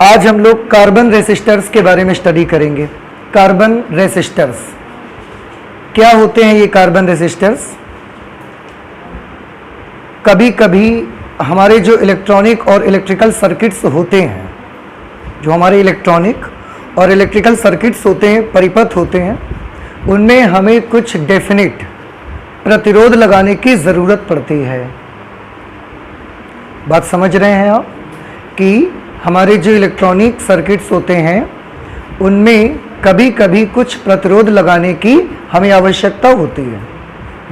आज हम लोग कार्बन रेसिस्टर्स के बारे में स्टडी करेंगे। कार्बन रेसिस्टर्स क्या होते हैं? ये कार्बन रेसिस्टर्स कभी कभी हमारे जो इलेक्ट्रॉनिक और इलेक्ट्रिकल सर्किट्स होते हैं, जो हमारे इलेक्ट्रॉनिक और इलेक्ट्रिकल सर्किट्स होते हैं, परिपथ होते हैं, उनमें हमें कुछ डेफिनिट प्रतिरोध लगाने की ज़रूरत पड़ती है। बात समझ रहे हैं आप कि हमारे जो इलेक्ट्रॉनिक सर्किट्स होते हैं उनमें कभी कभी कुछ प्रतिरोध लगाने की हमें आवश्यकता होती है।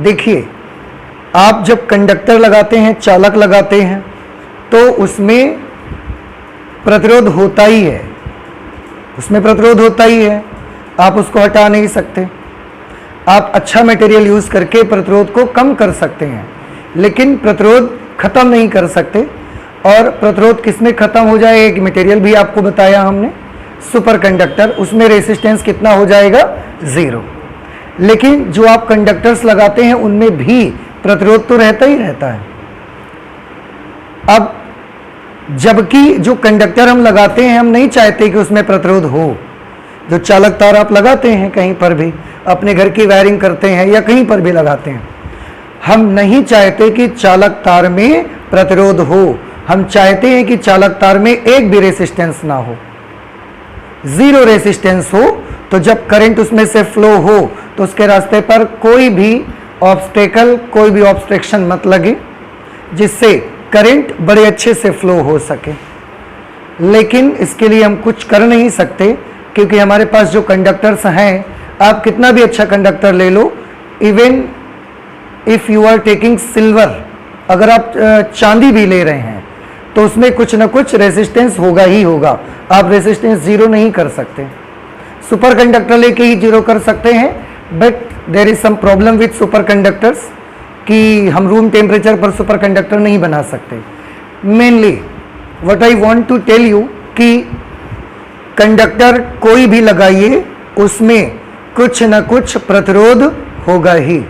देखिए, आप जब कंडक्टर लगाते हैं, चालक लगाते हैं, तो उसमें प्रतिरोध होता ही है, उसमें प्रतिरोध होता ही है, आप उसको हटा नहीं सकते। आप अच्छा मटेरियल यूज़ करके प्रतिरोध को कम कर सकते हैं, लेकिन प्रतिरोध ख़त्म नहीं कर सकते। और प्रतिरोध किसमें ख़त्म हो जाए, एक मटेरियल भी आपको बताया हमने, सुपर कंडक्टर, उसमें रेसिस्टेंस कितना हो जाएगा? 0। लेकिन जो आप कंडक्टर्स लगाते हैं उनमें भी प्रतिरोध तो रहता ही रहता है। अब जबकि जो कंडक्टर हम लगाते हैं, हम नहीं चाहते कि उसमें प्रतिरोध हो। जो चालक तार आप लगाते हैं कहीं पर भी, अपने घर की वायरिंग करते हैं या कहीं पर भी लगाते हैं, हम नहीं चाहते कि चालक तार में प्रतिरोध हो। हम चाहते हैं कि चालक तार में एक भी रेसिस्टेंस ना हो, 0 रेसिस्टेंस हो। तो जब करंट उसमें से फ्लो हो तो उसके रास्ते पर कोई भी ऑब्स्टेकल, कोई भी ऑब्स्ट्रक्शन मत लगे, जिससे करंट बड़े अच्छे से फ्लो हो सके। लेकिन इसके लिए हम कुछ कर नहीं सकते, क्योंकि हमारे पास जो कंडक्टर्स हैं, आप कितना भी अच्छा कंडक्टर ले लो, even if you are taking silver, अगर आप चांदी भी ले रहे हैं तो उसमें कुछ ना कुछ रेसिस्टेंस होगा ही होगा। आप रेसिस्टेंस 0 नहीं कर सकते। सुपर कंडक्टर लेके ही 0 कर सकते हैं, but there is some problem with superconductors कि हम रूम टेम्परेचर पर सुपर कंडक्टर नहीं बना सकते। Mainly what I want to tell you कि कंडक्टर कोई भी लगाइए, उसमें कुछ ना कुछ प्रतिरोध होगा ही,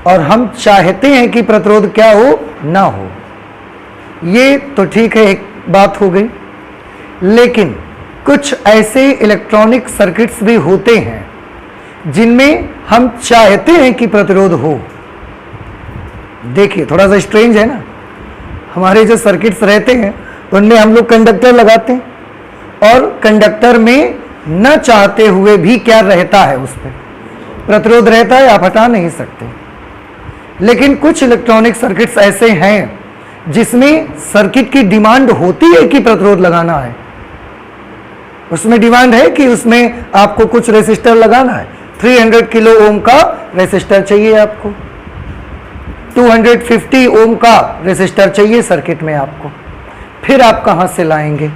और हम चाहते हैं कि प्रतिरोध क्या हो, ना हो। ये तो ठीक है, एक बात हो गई। लेकिन कुछ ऐसे इलेक्ट्रॉनिक सर्किट्स भी होते हैं जिनमें हम चाहते हैं कि प्रतिरोध हो। देखिए, थोड़ा सा स्ट्रेंज है ना। हमारे जो सर्किट्स रहते हैं उनमें हम लोग कंडक्टर लगाते हैं, और कंडक्टर में न चाहते हुए भी क्या रहता है, उस पर प्रतिरोध रहता है, आप हटा नहीं सकते। लेकिन कुछ इलेक्ट्रॉनिक सर्किट्स ऐसे हैं जिसमें सर्किट की डिमांड होती है कि प्रतिरोध लगाना है। उसमें डिमांड है कि उसमें आपको कुछ रेसिस्टर लगाना है। 300 किलो ओम का रेसिस्टर चाहिए आपको, 250 ओम का रेसिस्टर चाहिए सर्किट में आपको, फिर आप कहां से लाएंगे?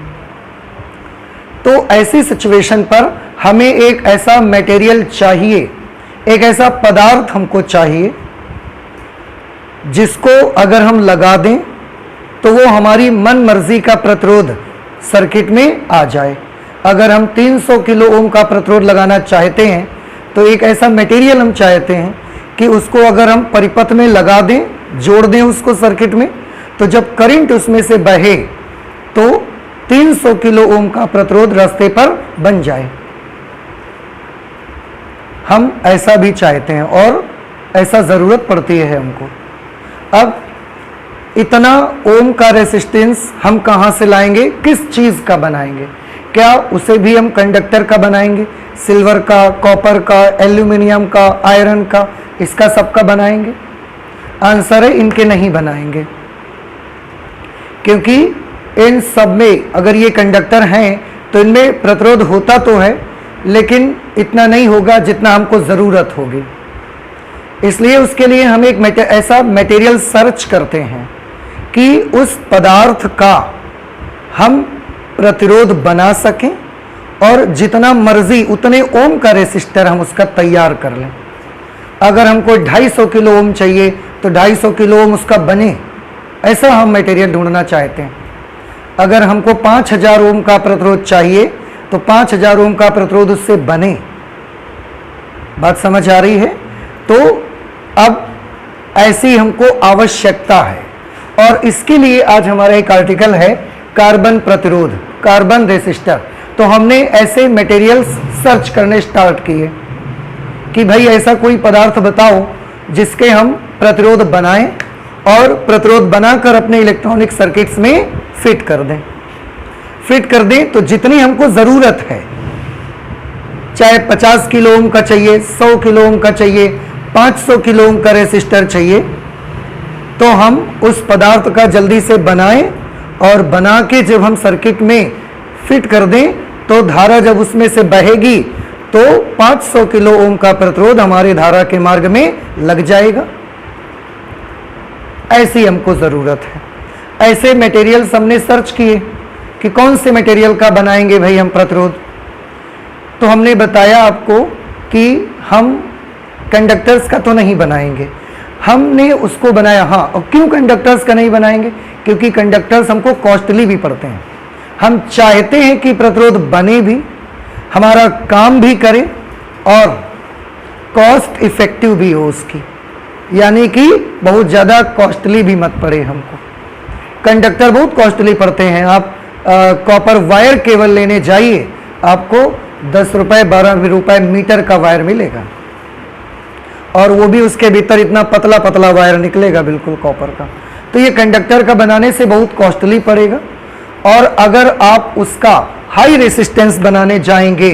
तो ऐसी सिचुएशन पर हमें एक ऐसा मटेरियल चाहिए, एक ऐसा पदार्थ हमको चाहिए जिसको अगर हम लगा दें तो वो हमारी मन मर्जी का प्रतिरोध सर्किट में आ जाए। अगर हम 300 किलो ओम का प्रतिरोध लगाना चाहते हैं तो एक ऐसा मटेरियल हम चाहते हैं कि उसको अगर हम परिपथ में लगा दें, जोड़ दें उसको सर्किट में, तो जब करंट उसमें से बहे तो 300 किलो ओम का प्रतिरोध रास्ते पर बन जाए। हम ऐसा भी चाहते हैं और ऐसा ज़रूरत पड़ती है हमको। अब इतना ओम का रेसिस्टेंस हम कहाँ से लाएंगे, किस चीज़ का बनाएंगे? क्या उसे भी हम कंडक्टर का बनाएंगे, सिल्वर का, कॉपर का, एल्यूमिनियम का, आयरन का, इसका सबका बनाएंगे? आंसर है, इनके नहीं बनाएंगे, क्योंकि इन सब में अगर ये कंडक्टर हैं तो इनमें प्रतिरोध होता तो है, लेकिन इतना नहीं होगा जितना हमको ज़रूरत होगी। इसलिए उसके लिए हम एक ऐसा मटेरियल सर्च करते हैं कि उस पदार्थ का हम प्रतिरोध बना सकें, और जितना मर्जी उतने ओम का रेसिस्टर हम उसका तैयार कर लें। अगर हमको 250 किलो ओम चाहिए तो 250 किलो ओम उसका बने, ऐसा हम मटेरियल ढूंढना चाहते हैं। अगर हमको 5000 ओम का प्रतिरोध चाहिए तो 5000 ओम का प्रतिरोध उससे बने। बात समझ आ रही है? तो अब ऐसी हमको आवश्यकता है, और इसके लिए आज हमारा एक आर्टिकल है कार्बन प्रतिरोध। Carbon resistor. तो हमने ऐसे मटेरियल्स सर्च करने स्टार्ट किए कि भाई ऐसा कोई पदार्थ बताओ जिसके हम प्रतिरोध बनाएं और प्रतिरोध बनाकर अपने इलेक्ट्रॉनिक सर्किट्स में फिट कर दें तो जितनी हमको ज़रूरत है, चाहे 50 किलो ओम का चाहिए, 100 किलो ओम का चाहिए, 500 किलो ओम का रेसिस्टर चाहिए, तो हम उस पदार्थ का जल्दी से बनाएं और बना के जब हम सर्किट में फिट कर दें तो धारा जब उसमें से बहेगी तो 500 किलो ओम का प्रतिरोध हमारे धारा के मार्ग में लग जाएगा। ऐसी हमको ज़रूरत है। ऐसे मटेरियल्स हमने सर्च किए कि कौन से मटेरियल का बनाएंगे भाई हम प्रतिरोध। तो हमने बताया आपको कि हम कंडक्टर्स का तो नहीं बनाएंगे, हमने उसको बनाया। हाँ, और क्यों कंडक्टर्स का नहीं बनाएंगे? क्योंकि कंडक्टर्स हमको कॉस्टली भी पड़ते हैं। हम चाहते हैं कि प्रतिरोध बने भी, हमारा काम भी करे और कॉस्ट इफेक्टिव भी हो उसकी, यानी कि बहुत ज़्यादा कॉस्टली भी मत पड़े हमको। कंडक्टर बहुत कॉस्टली पड़ते हैं। आप कॉपर वायर केबल लेने जाइए, आपको 10 रुपये 12 रुपये मीटर का वायर मिलेगा और वो भी उसके भीतर इतना पतला पतला वायर निकलेगा बिल्कुल कॉपर का। तो ये कंडक्टर का बनाने से बहुत कॉस्टली पड़ेगा। और अगर आप उसका हाई रेसिस्टेंस बनाने जाएंगे,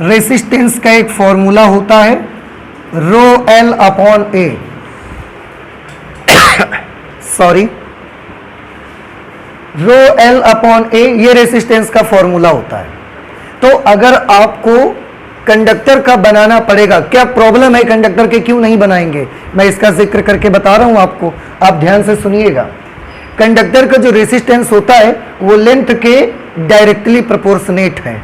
रेसिस्टेंस का एक फॉर्मूला होता है रो एल अपॉन ए, सॉरी रो एल अपॉन ए, ये रेसिस्टेंस का फॉर्मूला होता है। तो अगर आपको कंडक्टर का बनाना पड़ेगा, क्या प्रॉब्लम है कंडक्टर के, क्यों नहीं बनाएंगे, मैं इसका जिक्र करके बता रहा हूं आपको, आप ध्यान से सुनिएगा। कंडक्टर का जो रेसिस्टेंस होता है वो लेंथ के डायरेक्टली प्रोपोर्शनेट है।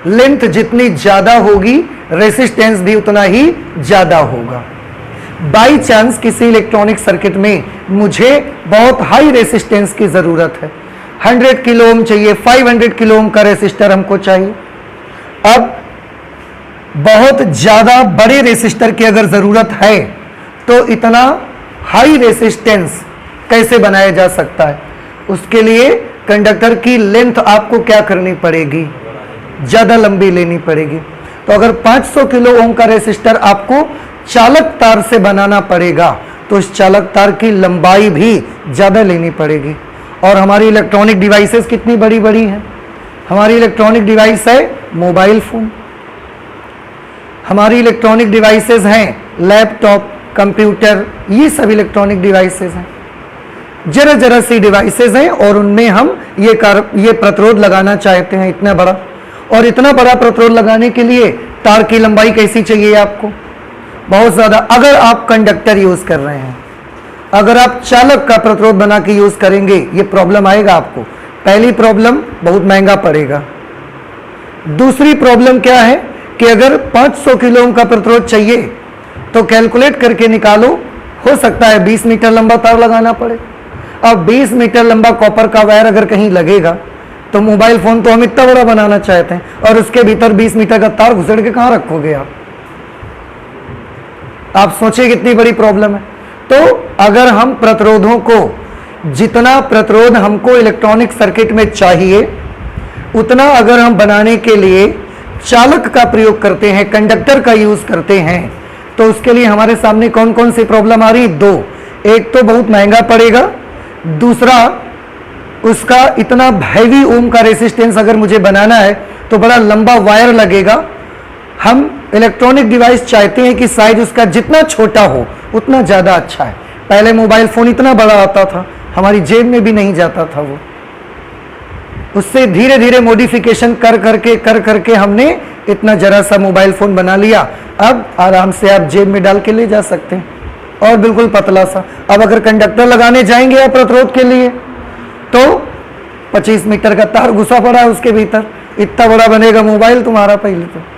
लेंथ जितनी ज्यादा होगी रेसिस्टेंस भी उतना ही ज्यादा होगा। बाई चांस किसी इलेक्ट्रॉनिक सर्किट में मुझे बहुत हाई रेसिस्टेंस की जरूरत है, 100 किलो ओम चाहिए, 500 किलो ओम का रेसिस्टर हमको चाहिए। अब बहुत ज्यादा बड़े रेसिस्टर की अगर जरूरत है तो इतना हाई रेसिस्टेंस कैसे बनाया जा सकता है? उसके लिए कंडक्टर की लेंथ आपको क्या करनी पड़ेगी, ज्यादा लंबी लेनी पड़ेगी। तो अगर 500 किलो ओम का रेसिस्टर आपको चालक तार से बनाना पड़ेगा तो इस चालक तार की लंबाई भी ज्यादा लेनी पड़ेगी। और हमारी इलेक्ट्रॉनिक डिवाइसेस कितनी बड़ी बड़ी हैं? हमारी इलेक्ट्रॉनिक डिवाइस है मोबाइल फोन, हमारी इलेक्ट्रॉनिक डिवाइसेस हैं लैपटॉप, कंप्यूटर, ये सब इलेक्ट्रॉनिक डिवाइसेस हैं। जरा जरा सी डिवाइसेस हैं और उनमें हम ये प्रतिरोध लगाना चाहते हैं इतना बड़ा। और इतना बड़ा प्रतिरोध लगाने के लिए तार की लंबाई कैसी चाहिए आपको? बहुत ज़्यादा। अगर आप कंडक्टर यूज़ कर रहे हैं, अगर आप चालक का प्रतिरोध बना के यूज़ करेंगे, ये प्रॉब्लम आएगा आपको। पहली प्रॉब्लम, बहुत महंगा पड़ेगा। दूसरी प्रॉब्लम क्या है कि अगर 500 किलो ओम का प्रतिरोध चाहिए तो कैलकुलेट करके निकालो, हो सकता है 20 मीटर लंबा तार लगाना पड़े। अब 20 मीटर लंबा कॉपर का वायर अगर कहीं लगेगा तो मोबाइल फोन तो हम इतना बड़ा बनाना चाहते हैं और उसके भीतर 20 मीटर का तार घुसेड़ के कहां रखोगे आप सोचिए कितनी बड़ी प्रॉब्लम है। तो अगर हम प्रतिरोधों को, जितना प्रतिरोध हमको इलेक्ट्रॉनिक सर्किट में चाहिए उतना अगर हम बनाने के लिए चालक का प्रयोग करते हैं, कंडक्टर का यूज करते हैं, तो उसके लिए हमारे सामने कौन कौन सी प्रॉब्लम आ रही? दो। एक तो बहुत महंगा पड़ेगा, दूसरा उसका इतना हैवी ओम का रेसिस्टेंस अगर मुझे बनाना है तो बड़ा लंबा वायर लगेगा। हम इलेक्ट्रॉनिक डिवाइस चाहते हैं कि साइज उसका जितना छोटा हो उतना ज़्यादा अच्छा है। पहले मोबाइल फ़ोन इतना बड़ा आता था, हमारी जेब में भी नहीं जाता था वो। उससे धीरे धीरे मॉडिफिकेशन कर करके हमने इतना जरा सा मोबाइल फ़ोन बना लिया। अब आराम से आप जेब में डाल के ले जा सकते हैं, और बिल्कुल पतला सा। अब अगर कंडक्टर लगाने जाएंगे आप प्रतिरोध के लिए तो 25 मीटर का तार घुसा पड़ा है उसके भीतर, इतना बड़ा बनेगा मोबाइल तुम्हारा पहले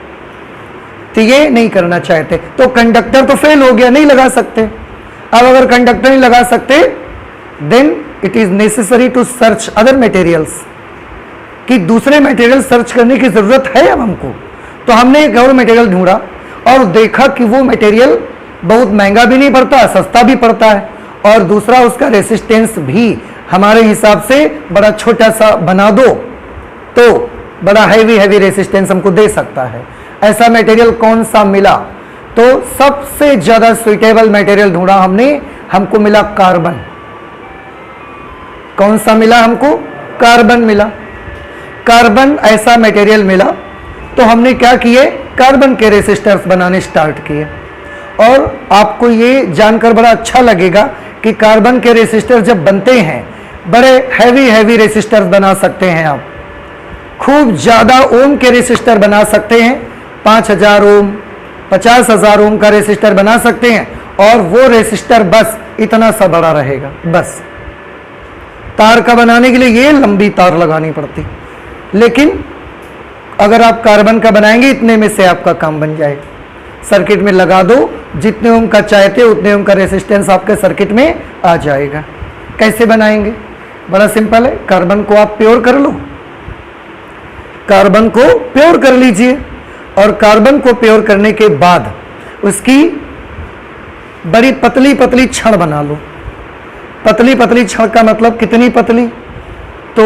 तो ये नहीं करना चाहते। तो कंडक्टर तो फेल हो गया, नहीं लगा सकते। अब अगर कंडक्टर नहीं लगा सकते then it is necessary to search other materials, कि दूसरे मटेरियल सर्च करने की जरूरत है अब हमको। तो हमने एक और मटेरियल ढूंढा और देखा कि वो मटेरियल बहुत महंगा भी नहीं पड़ता, सस्ता भी पड़ता है, और दूसरा उसका रेसिस्टेंस भी हमारे हिसाब से बड़ा छोटा सा बना दो तो बड़ा हैवी रेसिस्टेंस हमको दे सकता है। ऐसा मटेरियल कौन सा मिला? तो सबसे ज्यादा सुइटेबल मटेरियल ढूंढा हमने, हमको मिला कार्बन। कौन सा मिला हमको? कार्बन मिला। कार्बन ऐसा मटेरियल मिला तो हमने क्या किए? कार्बन के रेसिस्टर्स बनाने स्टार्ट किए। और आपको ये जानकर बड़ा अच्छा लगेगा कि कार्बन के रेसिस्टर जब बनते हैं बड़े हैवी रेसिस्टर्स बना सकते हैं आप। खूब ज्यादा ओम के रेसिस्टर बना सकते हैं, 5000 ओम 50,000 ओम का रेसिस्टर बना सकते हैं। और वो रेसिस्टर बस इतना सा बड़ा रहेगा। बस तार का बनाने के लिए ये लंबी तार लगानी पड़ती, लेकिन अगर आप कार्बन का बनाएंगे इतने में से आपका काम बन जाएगा। सर्किट में लगा दो, जितने ओम का चाहते उतने ओम का रेसिस्टेंस आपके सर्किट में आ जाएगा। कैसे बनाएंगे? बड़ा सिंपल है। कार्बन को आप प्योर कर लो, कार्बन को प्योर कर लीजिए और कार्बन को प्योर करने के बाद उसकी बड़ी पतली छड़ बना लो। पतली छड़ का मतलब कितनी पतली? तो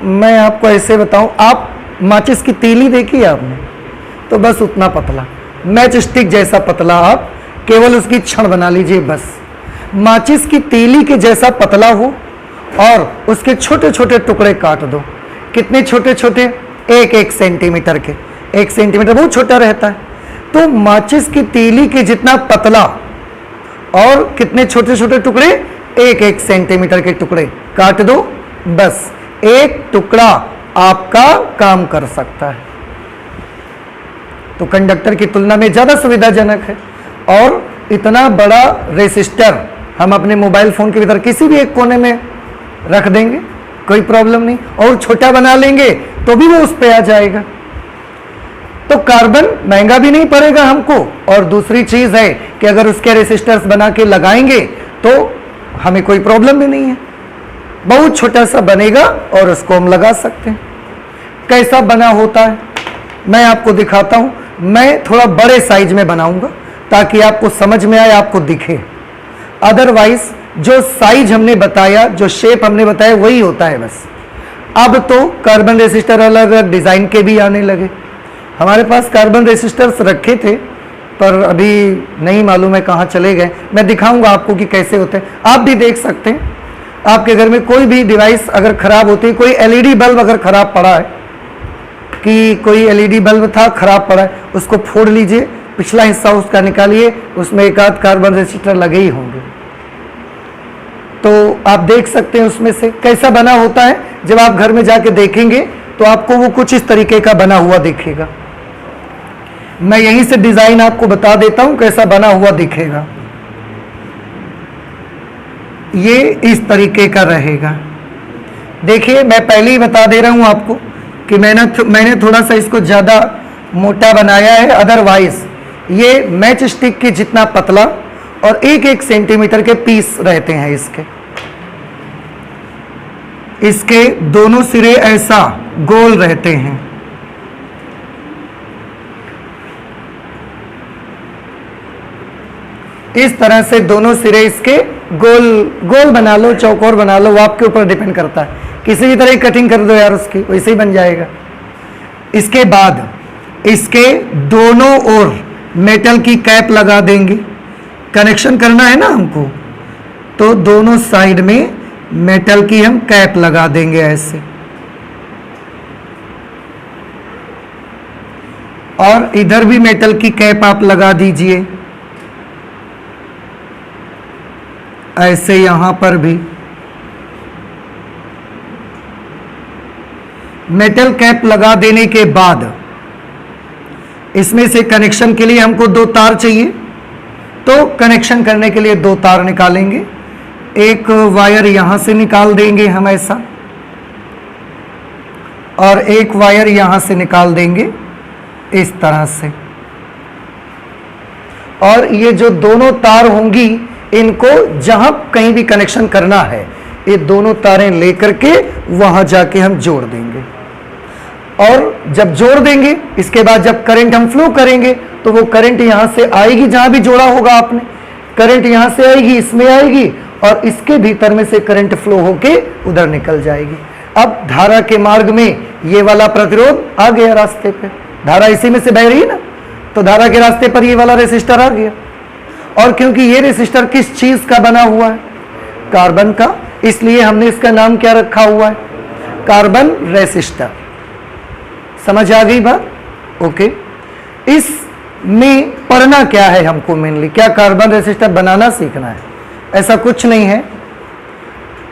मैं आपको ऐसे बताऊं, आप माचिस की तीली देखी है आपने? तो बस उतना पतला, मैच स्टिक जैसा पतला आप केवल उसकी छड़ बना लीजिए। बस माचिस की तीली के जैसा पतला हो और उसके छोटे छोटे टुकड़े काट दो। कितने छोटे छोटे? 1-1 सेंटीमीटर के। 1 सेंटीमीटर बहुत छोटा रहता है। तो माचिस की तीली के जितना पतला और कितने छोटे छोटे टुकड़े? 1-1 सेंटीमीटर के टुकड़े काट दो। बस एक टुकड़ा आपका काम कर सकता है। तो कंडक्टर की तुलना में ज्यादा सुविधाजनक है। और इतना बड़ा रेसिस्टर हम अपने मोबाइल फोन के भीतर किसी भी एक कोने में रख देंगे, कोई प्रॉब्लम नहीं। और छोटा बना लेंगे तो भी वो उस पे आ जाएगा। तो कार्बन महंगा भी नहीं पड़ेगा हमको। और दूसरी चीज है कि अगर उसके रेसिस्टर्स बना के लगाएंगे तो हमें कोई प्रॉब्लम भी नहीं है। बहुत छोटा सा बनेगा और उसको हम लगा सकते हैं। कैसा बना होता है मैं आपको दिखाता हूं। मैं थोड़ा बड़े साइज में बनाऊंगा ताकि आपको समझ में आए, आपको दिखे। अदरवाइज जो साइज हमने बताया, जो शेप हमने बताया वही होता है बस। अब तो कार्बन रेसिस्टर अलग अलग डिजाइन के भी आने लगे। हमारे पास कार्बन रेसिस्टर्स रखे थे पर अभी नहीं मालूम है कहाँ चले गए। मैं दिखाऊंगा आपको कि कैसे होते हैं। आप भी देख सकते हैं। आपके घर में कोई भी डिवाइस अगर खराब होती है, कोई एलईडी बल्ब अगर खराब पड़ा है, कि कोई एलईडी बल्ब था खराब पड़ा है, उसको फोड़ लीजिए, पिछला हिस्सा उसका निकालिए, उसमें एक आध कार्बन रेसिस्टर लगे ही होंगे। तो आप देख सकते हैं उसमें से कैसा बना होता है। जब आप घर में जाके देखेंगे तो आपको वो कुछ इस तरीके का बना हुआ दिखेगा। मैं यहीं से डिजाइन आपको बता देता हूं कैसा बना हुआ दिखेगा। ये इस तरीके का रहेगा। देखिए मैं पहले ही बता दे रहा हूं आपको कि मैंने थोड़ा सा इसको ज़्यादा मोटा बनाया है। अदरवाइज ये मैच स्टिक के जितना पतला और 1-1 सेंटीमीटर के पीस रहते हैं इसके दोनों सिरे ऐसा गोल रहते हैं। इस तरह से दोनों सिरे इसके गोल बना लो, चौकोर बना लो, वो आपके ऊपर डिपेंड करता है। किसी भी तरह कटिंग कर दो यार उसकी, वैसे ही बन जाएगा। इसके बाद इसके दोनों ओर मेटल की कैप लगा देंगे। कनेक्शन करना है ना हमको, तो दोनों साइड में मेटल की हम कैप लगा देंगे ऐसे। और इधर भी मेटल की कैप आप लगा दीजिए ऐसे। यहां पर भी मेटल कैप लगा देने के बाद इसमें से कनेक्शन के लिए हमको 2 तार चाहिए। तो कनेक्शन करने के लिए 2 तार निकालेंगे। एक वायर यहां से निकाल देंगे हम ऐसा, और एक वायर यहां से निकाल देंगे इस तरह से। और ये जो दोनों तार होंगी इनको जहां कहीं भी कनेक्शन करना है, ये दोनों तारें लेकर के वहां जाके हम जोड़ देंगे। और जब जोड़ देंगे इसके बाद जब करंट हम फ्लो करेंगे तो वो करंट यहां से आएगी, जहां भी जोड़ा होगा आपने करंट यहां से आएगी, इसमें आएगी और इसके भीतर में से करंट फ्लो होके उधर निकल जाएगी। अब धारा के मार्ग में ये वाला प्रतिरोध आ गया रास्ते पे, धारा इसी में से बह रही है ना, तो धारा के रास्ते पर ये वाला रेसिस्टर आ गया। और क्योंकि ये रेसिस्टर किस चीज का बना हुआ है? कार्बन का, इसलिए हमने इसका नाम क्या रखा हुआ है? Carbon resistor. समझ आ गई बात? ओके। इसमें पढ़ना क्या है हमको मेनली? क्या कार्बन रेसिस्टर बनाना सीखना है? ऐसा कुछ नहीं है।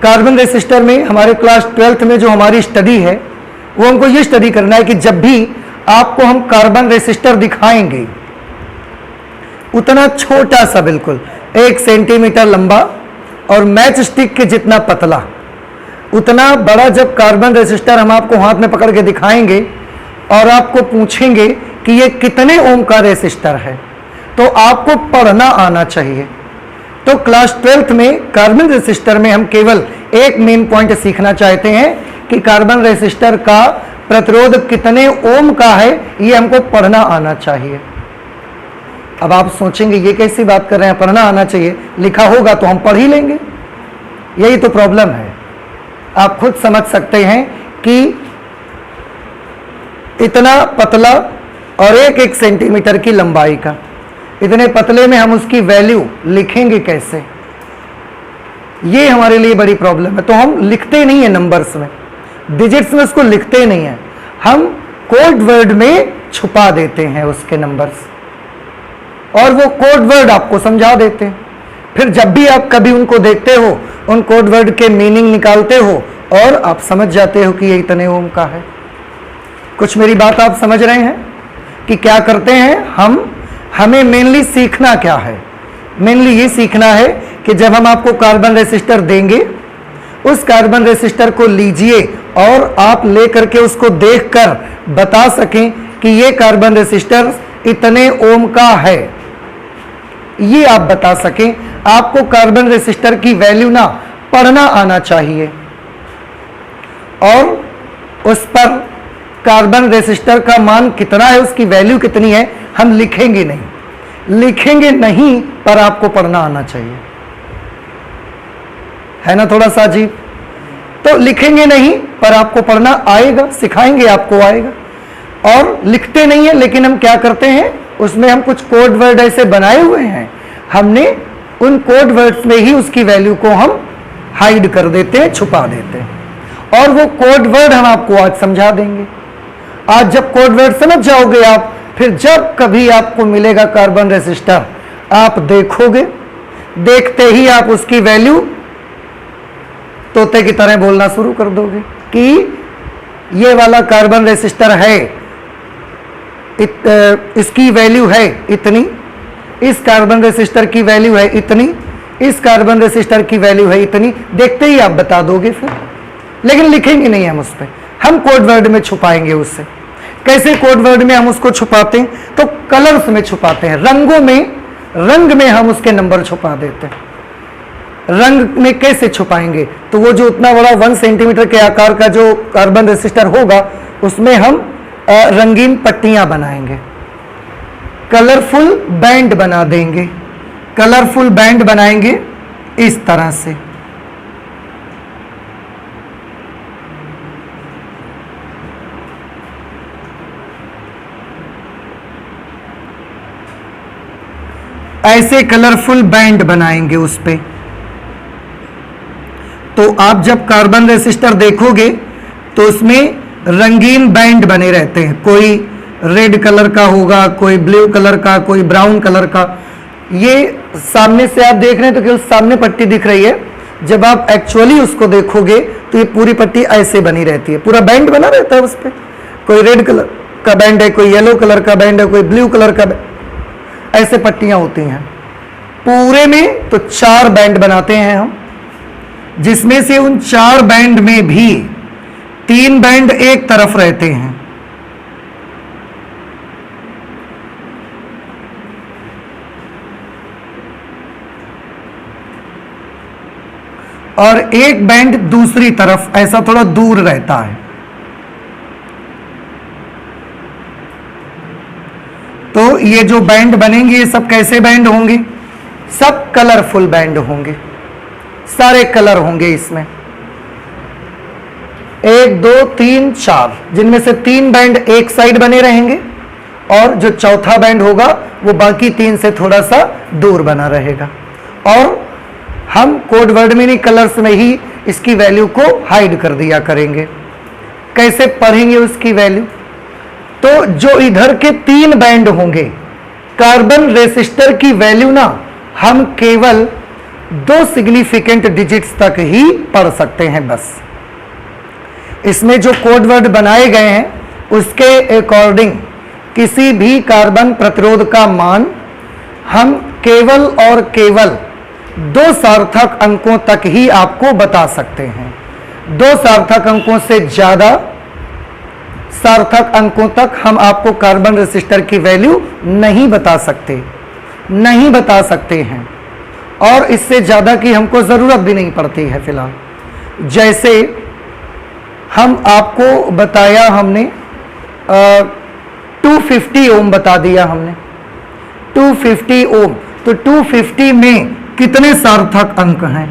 कार्बन रेसिस्टर में हमारे क्लास 12th में जो हमारी स्टडी है वो हमको ये स्टडी करना है कि जब भी आपको हम कार्बन रेसिस्टर दिखाएंगे, उतना छोटा सा, बिल्कुल 1 सेंटीमीटर लंबा और मैच स्टिक के जितना पतला, उतना बड़ा जब कार्बन रेसिस्टर हम आपको हाथ में पकड़ के दिखाएंगे और आपको पूछेंगे कि ये कितने ओम का रेसिस्टर है, तो आपको पढ़ना आना चाहिए। तो क्लास 12th में कार्बन रेसिस्टर में हम केवल एक मेन पॉइंट सीखना चाहते हैं कि कार्बन रेसिस्टर का प्रतिरोध कितने ओम का है, ये हमको पढ़ना आना चाहिए। अब आप सोचेंगे ये कैसी बात कर रहे हैं, पढ़ना आना चाहिए, लिखा होगा तो हम पढ़ ही लेंगे। यही तो प्रॉब्लम है। आप खुद समझ सकते हैं कि इतना पतला और 1 सेंटीमीटर की लंबाई का, इतने पतले में हम उसकी वैल्यू लिखेंगे कैसे? ये हमारे लिए बड़ी प्रॉब्लम है। तो हम लिखते नहीं है नंबर्स में, डिजिट्स में उसको लिखते नहीं है, हम कोड वर्ड में छुपा देते हैं उसके नंबर्स, और वो कोड वर्ड आपको समझा देते हैं। फिर जब भी आप कभी उनको देखते हो, उन कोड वर्ड के मीनिंग निकालते हो और आप समझ जाते हो कि ये इतने ओम का है। कुछ मेरी बात आप समझ रहे हैं कि क्या करते हैं? हमें मेनली सीखना क्या है? मेनली ये सीखना है कि जब हम आपको कार्बन रेसिस्टर देंगे, उस कार्बन रेसिस्टर को लीजिए और आप ले करके उसको देखकर बता सकें कि ये कार्बन रेसिस्टर इतने ओम का है, ये आप बता सकें। आपको कार्बन रेसिस्टर की वैल्यू ना पढ़ना आना चाहिए, और उस पर कार्बन रेसिस्टर का मान कितना है, उसकी वैल्यू कितनी है, हम लिखेंगे नहीं, पर आपको पढ़ना आना चाहिए। है ना थोड़ा सा अजीब? तो लिखेंगे नहीं पर आपको पढ़ना आएगा, सिखाएंगे आपको आएगा। और लिखते नहीं है, लेकिन हम क्या करते हैं, उसमें हम कुछ कोड वर्ड ऐसे बनाए हुए हैं, हमने उन कोड वर्ड्स में ही उसकी वैल्यू को हम हाइड कर देते हैं, छुपा देते हैं, और वो कोड वर्ड हम आपको आज समझा देंगे। आज जब कोड वर्ड समझ जाओगे आप, फिर जब कभी आपको मिलेगा कार्बन रेसिस्टर, आप देखोगे, देखते ही आप उसकी वैल्यू तोते की तरह बोलना शुरू कर दोगे कि ये वाला कार्बन रेसिस्टर है, इसकी वैल्यू है इतनी, इस कार्बन रेसिस्टर की वैल्यू है इतनी, इस कार्बन रेसिस्टर की वैल्यू है इतनी। देखते ही आप बता दोगे फिर, लेकिन लिखेंगे नहीं हम उस पर, हम कोड वर्ड में छुपाएंगे उससे। कैसे कोड वर्ड में हम उसको छुपाते हैं? तो कलर्स में छुपाते हैं, रंगों में, रंग में हम उसके नंबर छुपा देते हैं। रंग में कैसे छुपाएंगे? तो वो जो उतना बड़ा 1 सेंटीमीटर के आकार का जो कार्बन रेसिस्टर होगा, उसमें हम रंगीन पट्टियां बनाएंगे, कलरफुल बैंड बना देंगे, कलरफुल बैंड बनाएंगे इस तरह से। ऐसे कलरफुल बैंड बनाएंगे उस पे। तो आप जब कार्बन रेसिस्टर देखोगे तो उसमें रंगीन बैंड बने रहते हैं, कोई रेड कलर का होगा, कोई ब्लू कलर का, कोई ब्राउन कलर का। ये सामने से आप देख रहे हैं तो केवल सामने पट्टी दिख रही है, जब आप एक्चुअली उसको देखोगे तो ये पूरी पट्टी ऐसे बनी रहती है, पूरा बैंड बना रहता है उस पर। कोई रेड कलर का बैंड है, कोई येलो कलर का बैंड है, कोई ब्लू कलर का, ऐसे पट्टियां होती हैं पूरे में। तो 4 बैंड बनाते हैं हम, जिसमें से उन 4 बैंड में भी 3 बैंड एक तरफ रहते हैं, और एक बैंड दूसरी तरफ ऐसा थोड़ा दूर रहता है। तो ये जो बैंड बनेंगे, ये सब कैसे बैंड होंगे? सब कलरफुल बैंड होंगे। सारे कलर होंगे इसमें, 1 2 3 4, जिनमें से 3 बैंड एक साइड बने रहेंगे और जो चौथा बैंड होगा वो बाकी 3 से थोड़ा सा दूर बना रहेगा। और हम कोड वर्ड मीनिंग कलर्स में ही इसकी वैल्यू को हाइड कर दिया करेंगे। कैसे पढ़ेंगे उसकी वैल्यू? तो जो इधर के 3 बैंड होंगे कार्बन रेसिस्टर की वैल्यू ना हम केवल 2 सिग्निफिकेंट डिजिट्स तक ही पढ़ सकते हैं बस। इसमें जो कोड वर्ड बनाए गए हैं उसके अकॉर्डिंग किसी भी कार्बन प्रतिरोध का मान हम केवल और केवल 2 सार्थक अंकों तक ही आपको बता सकते हैं। 2 सार्थक अंकों से ज्यादा सार्थक अंकों तक हम आपको कार्बन रेसिस्टर की वैल्यू नहीं बता सकते हैं, और इससे ज्यादा की हमको जरूरत भी नहीं पड़ती है फिलहाल। जैसे हम आपको बताया हमने 250 ओम बता दिया हमने, 250 ओम। तो 250 में कितने सार्थक अंक हैं?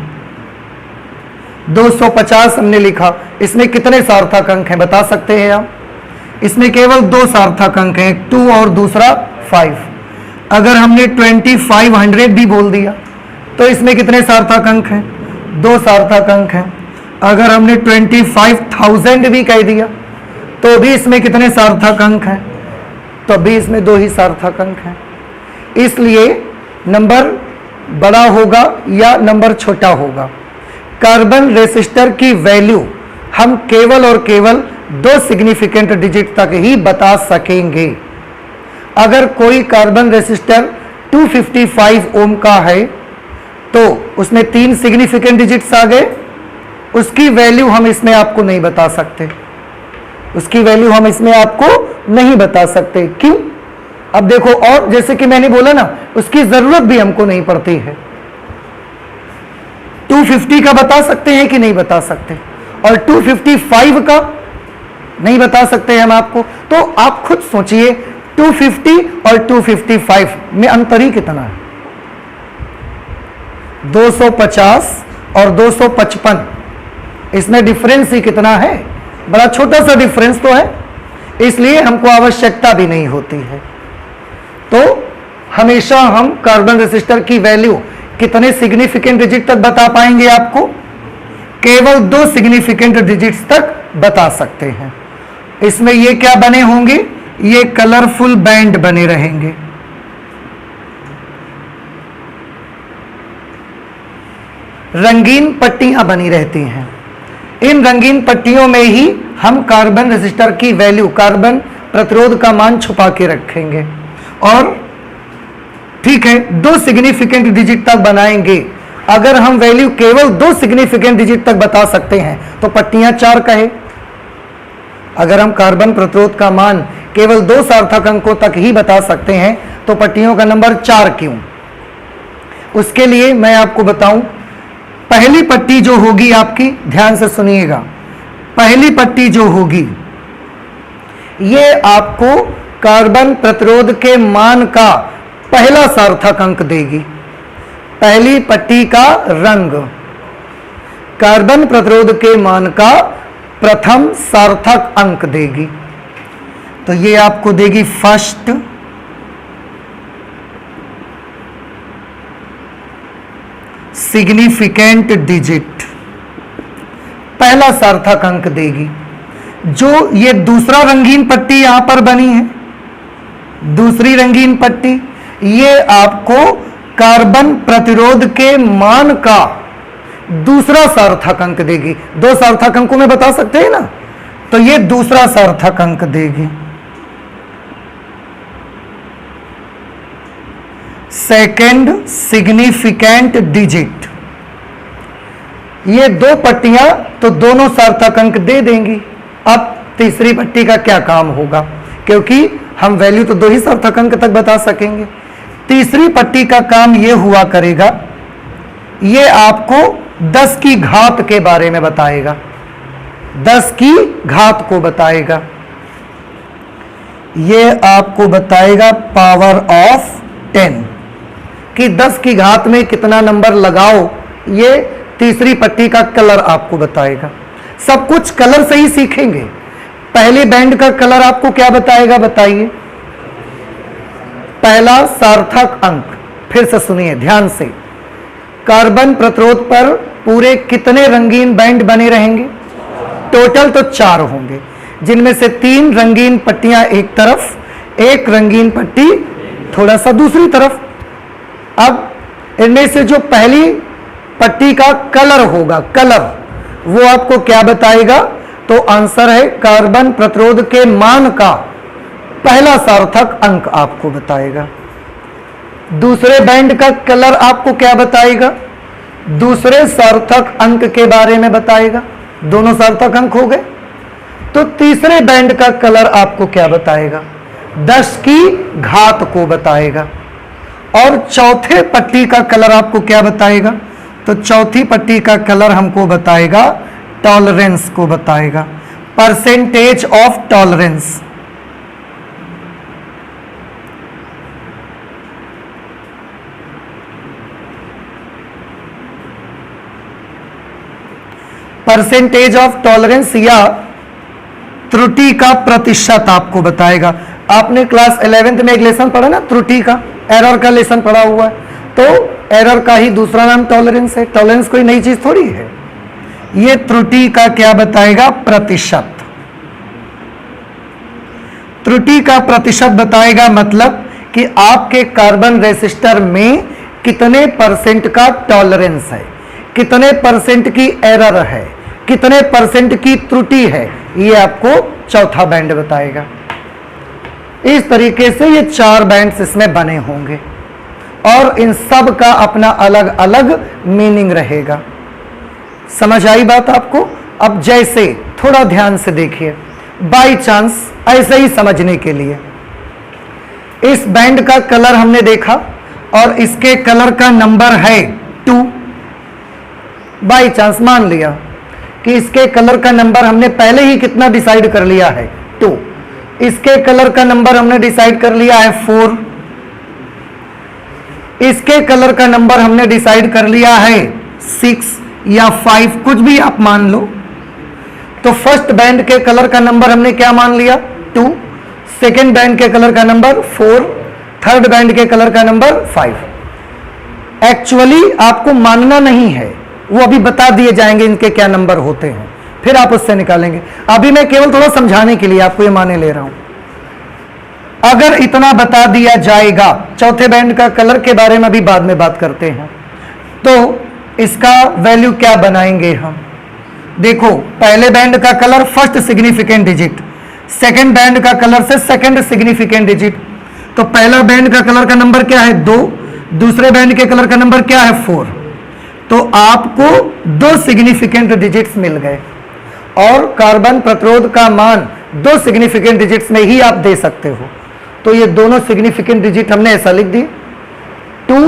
250 हमने लिखा, इसमें कितने सार्थक अंक हैं बता सकते हैं आप? इसमें केवल 2 सार्थक अंक हैं, 2 और दूसरा 5। अगर हमने 2500 भी बोल दिया तो इसमें कितने सार्थक अंक हैं? 2 सार्थक अंक हैं। अगर हमने 25,000 भी कह दिया तो भी इसमें कितने सार्थक अंक हैं? तो भी इसमें 2 ही सार्थक अंक हैं। इसलिए नंबर बड़ा होगा या नंबर छोटा होगा, कार्बन रेसिस्टर की वैल्यू हम केवल और केवल 2 सिग्निफिकेंट डिजिट तक ही बता सकेंगे। अगर कोई कार्बन रेसिस्टर 255 ओम का है तो उसमें 3 सिग्निफिकेंट डिजिट्स आ गए, उसकी वैल्यू हम इसमें आपको नहीं बता सकते, उसकी वैल्यू हम इसमें आपको नहीं बता सकते। क्यों? अब देखो, और जैसे कि मैंने बोला ना, उसकी जरूरत भी हमको नहीं पड़ती है। 250 का बता सकते हैं कि नहीं बता सकते, और 255 का नहीं बता सकते हम आपको। तो आप खुद सोचिए 250 और 255 में अंतर ही कितना है? 250 और 255, इसमें डिफरेंस ही कितना है? बड़ा छोटा सा डिफरेंस तो है, इसलिए हमको आवश्यकता भी नहीं होती है। तो हमेशा हम कार्बन रेसिस्टर की वैल्यू कितने सिग्निफिकेंट डिजिट तक बता पाएंगे? आपको केवल 2 सिग्निफिकेंट डिजिट्स तक बता सकते हैं। इसमें ये क्या बने होंगे? ये कलरफुल बैंड बने रहेंगे। रंगीन पट्टियां बनी रहती हैं। इन रंगीन पट्टियों में ही हम कार्बन रेसिस्टर की वैल्यू, कार्बन प्रतिरोध का मान छुपा के रखेंगे। और ठीक है, 2 सिग्निफिकेंट डिजिट तक बनाएंगे। अगर हम वैल्यू केवल 2 सिग्निफिकेंट डिजिट तक बता सकते हैं तो पट्टियां 4 कहे। अगर हम कार्बन प्रतिरोध का मान केवल 2 सार्थक अंकों तक ही बता सकते हैं तो पट्टियों का नंबर 4 क्यों? उसके लिए मैं आपको बताऊं, पहली पट्टी जो होगी आपकी, ध्यान से सुनिएगा, पहली पट्टी जो होगी ये आपको कार्बन प्रतिरोध के मान का पहला सार्थक अंक देगी। पहली पट्टी का रंग कार्बन प्रतिरोध के मान का प्रथम सार्थक अंक देगी। तो ये आपको देगी फर्स्ट, सिग्निफिकेंट डिजिट, पहला सार्थक अंक देगी। जो ये दूसरा रंगीन पट्टी यहां पर बनी है, दूसरी रंगीन पट्टी, ये आपको कार्बन प्रतिरोध के मान का दूसरा सार्थक अंक देगी। 2 सार्थक अंकों में बता सकते हैं ना, तो ये दूसरा सार्थक अंक देगी। सेकेंड सिग्निफिकेंट डिजिट, ये 2 पट्टियां तो दोनों सार्थक अंक दे देंगी। अब तीसरी पट्टी का क्या काम होगा? क्योंकि हम वैल्यू तो 2 ही सार्थक अंक तक बता सकेंगे। तीसरी पट्टी का काम ये हुआ करेगा, ये आपको 10 की घात के बारे में बताएगा, 10 की घात को बताएगा। ये आपको बताएगा पावर ऑफ 10 कि 10 की घात में कितना नंबर लगाओ, ये तीसरी पट्टी का कलर आपको बताएगा। सब कुछ कलर से ही सीखेंगे। पहले बैंड का कलर आपको क्या बताएगा, बताइए। पहला सार्थक अंक, फिर से सुनिए ध्यान से। कार्बन प्रतिरोध पर पूरे कितने रंगीन बैंड बने रहेंगे? टोटल तो 4 होंगे, जिनमें से 3 रंगीन पट्टियां एक तरफ, एक रंगीन पट्टी थोड़ा सा दूसरी तरफ। अब इनमें से जो पहली पट्टी का कलर होगा, कलर, वो आपको क्या बताएगा? तो आंसर है कार्बन प्रतिरोध के मान का पहला सार्थक अंक आपको बताएगा। दूसरे बैंड का कलर आपको क्या बताएगा? दूसरे सार्थक अंक के बारे में बताएगा। दोनों सार्थक अंक हो गए। तो तीसरे बैंड का कलर आपको क्या बताएगा? 10 की घात को बताएगा। और चौथे पट्टी का कलर आपको क्या बताएगा? तो चौथी पट्टी का कलर हमको बताएगा टॉलरेंस को बताएगा, percentage of tolerance. Percentage of tolerance या त्रुटि का प्रतिशत आपको बताएगा। आपने क्लास 11th में एक लेसन पढ़ा ना, त्रुटि का, एरर का लेसन पढ़ा हुआ है। तो एरर का ही दूसरा नाम टॉलरेंस है। टॉलरेंस कोई नई चीज थोड़ी है। ये त्रुटि का क्या बताएगा? प्रतिशत। त्रुटि का प्रतिशत बताएगा, मतलब कि आपके कार्बन रेसिस्टर में कितने परसेंट का टॉलरेंस है, कितने परसेंट की एरर है, कितने परसेंट की त्रुटि है, ये आपको चौथा बैंड बताएगा। इस तरीके से ये 4 बैंड्स इसमें बने होंगे और इन सब का अपना अलग अलग मीनिंग रहेगा। समझ आई बात आपको? अब जैसे थोड़ा ध्यान से देखिए, बाई चांस ऐसे ही समझने के लिए, इस बैंड का कलर हमने देखा और इसके कलर का नंबर है 2। बाई चांस मान लिया कि इसके कलर का नंबर हमने पहले ही कितना डिसाइड कर लिया है? 2। इसके कलर का नंबर हमने डिसाइड कर लिया है 4। इसके कलर का नंबर हमने डिसाइड कर लिया है 6 या 5, कुछ भी आप मान लो। तो फर्स्ट बैंड के कलर का नंबर हमने क्या मान लिया? 2। सेकेंड बैंड के कलर का नंबर 4। थर्ड बैंड के कलर का नंबर 5। एक्चुअली आपको मानना नहीं है, वो अभी बता दिए जाएंगे इनके क्या नंबर होते हैं, फिर आप उससे निकालेंगे। अभी मैं केवल थोड़ा समझाने के लिए आपको ये माने ले रहा हूं। अगर इतना बता दिया जाएगा, चौथे बैंड का कलर के बारे में अभी बाद में बात करते हैं, तो इसका वैल्यू क्या बनाएंगे हम? देखो, पहले बैंड का colour first significant digit, second band का कलर से सेकंड सिग्निफिकेंट डिजिट। तो पहला बैंड का कलर का नंबर क्या है? 2। दूसरे बैंड के कलर का नंबर क्या है? 4। तो आपको 2 सिग्निफिकेंट डिजिट्स मिल गए और कार्बन प्रतिरोध का मान 2 सिग्निफिकेंट डिजिट्स में ही आप दे सकते हो। तो ये दोनों सिग्निफिकेंट डिजिट हमने ऐसा लिख दिए, 2,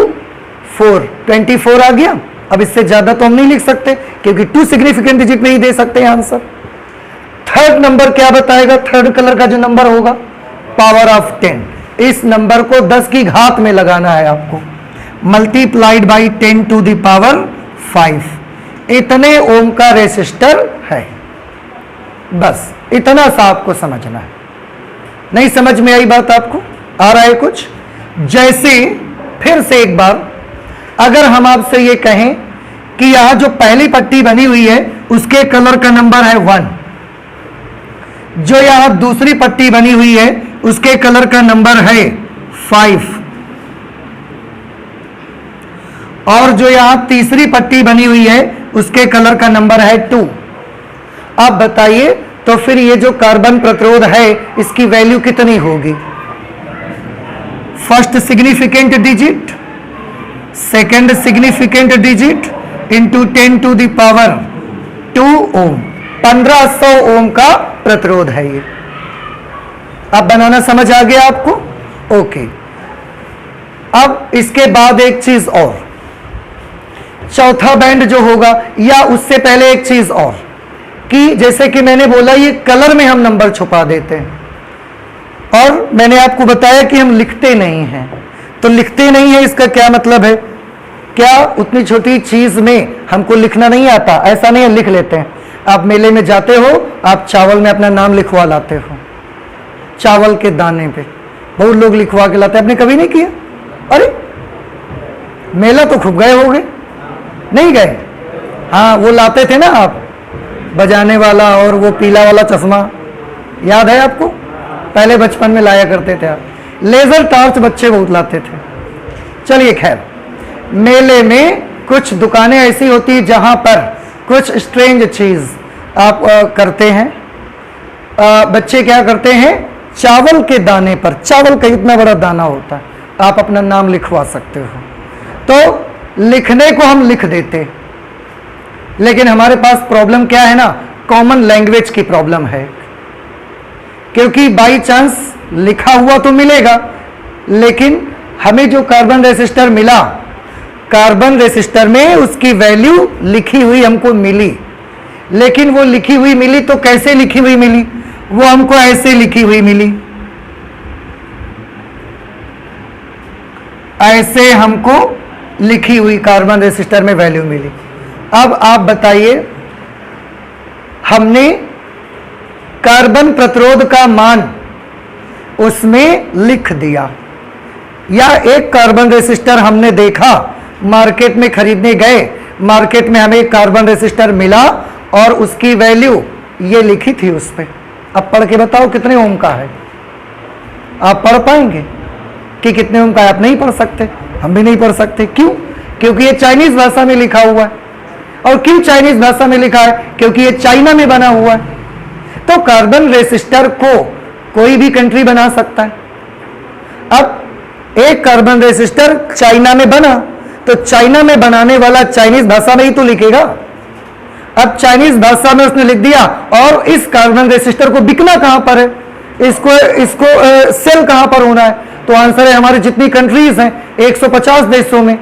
4, 24 आ गया। अब इससे ज्यादा तो हम नहीं लिख सकते क्योंकि 2 सिग्निफिकेंट डिजिट में ही दे सकते हैं आंसर। थर्ड नंबर क्या बताएगा? थर्ड कलर का जो नंबर होगा, पावर ऑफ 10। इस नंबर को 10 की घात में लगाना है आपको, multiplied by 10 to the power 5। इतने ओम का रेसिस्टर है। बस इतना सा आपको समझना है। नहीं समझ में आई बात आपको? आ रहा है कुछ? जैसे फिर से एक बार अगर हम आपसे ये कहें कि यहां जो पहली पट्टी बनी हुई है उसके कलर का नंबर है 1, जो यहां दूसरी पट्टी बनी हुई है उसके कलर का नंबर है 5, और जो यहां तीसरी पट्टी बनी हुई है उसके कलर का नंबर है 2। आप बताइए, तो फिर ये जो कार्बन प्रतिरोध है इसकी वैल्यू कितनी होगी? First significant digit, second significant digit into 10 to the power 2 ohm. 1500 ohm का प्रतिरोध है ये। अब बनाना समझ आ गया आपको? ओके। अब इसके बाद एक चीज और, चौथा बैंड जो होगा, या उससे पहले एक चीज और, कि जैसे कि मैंने बोला ये कलर में हम नंबर छुपा देते हैं और मैंने आपको बताया कि हम लिखते नहीं हैं। तो लिखते नहीं है इसका क्या मतलब है? क्या उतनी छोटी चीज में हमको लिखना नहीं आता? ऐसा नहीं है, लिख लेते हैं। आप मेले में जाते हो, आप चावल में अपना नाम लिखवा लाते हो, चावल के दाने पे बहुत लोग लिखवा के लाते हैं। आपने कभी नहीं किया? अरे मेला तो खूब गए होगे, नहीं गए? हाँ, वो लाते थे ना आप, बजाने वाला और वो पीला वाला चश्मा, याद है आपको? पहले बचपन में लाया करते थे आप। लेजर टॉर्च बच्चे बहुत लाते थे। चलिए खैर, मेले में कुछ दुकानें ऐसी होती जहां पर कुछ स्ट्रेंज चीज आप करते हैं। बच्चे क्या करते हैं? चावल के दाने पर, चावल का इतना बड़ा दाना होता है, आप अपना नाम लिखवा सकते हो। तो लिखने को हम लिख देते, लेकिन हमारे पास प्रॉब्लम क्या है ना, कॉमन लैंग्वेज की प्रॉब्लम है। क्योंकि बाई चांस लिखा हुआ तो मिलेगा, लेकिन हमें जो कार्बन रेसिस्टर मिला, कार्बन रेसिस्टर में उसकी वैल्यू लिखी हुई हमको मिली, लेकिन वो लिखी हुई मिली तो कैसे लिखी हुई मिली? वो हमको ऐसे लिखी हुई मिली, ऐसे हमको लिखी हुई कार्बन रेसिस्टर में वैल्यू मिली। अब आप बताइए, हमने कार्बन प्रतिरोध का मान उसमें लिख दिया, या एक कार्बन रेसिस्टर हमने देखा, मार्केट में खरीदने गए, मार्केट में हमें एक कार्बन रेसिस्टर मिला और उसकी वैल्यू ये लिखी थी उस पर। अब पढ़ के बताओ कितने ओम का है? आप पढ़ पाएंगे कि कितने ओम का है? आप नहीं पढ़ सकते, हम भी नहीं पढ़ सकते। क्यों? क्योंकि ये चाइनीज भाषा में लिखा हुआ है। और क्यों चाइनीज भाषा में लिखा है? क्योंकि ये चाइना में बना हुआ है। तो कार्बन रेसिस्टर को कोई भी कंट्री बना सकता है। अब एक कार्बन रेसिस्टर चाइना में बना, तो चाइना में बनाने वाला चाइनीज भाषा में ही तो लिखेगा। अब चाइनीज भाषा में उसने लिख दिया, और इस कार्बन रेसिस्टर को बिकना कहां पर है? इसको सेल कहां पर होना है? तो आंसर है, हमारी जितनी कंट्रीज हैं 150 देशों में,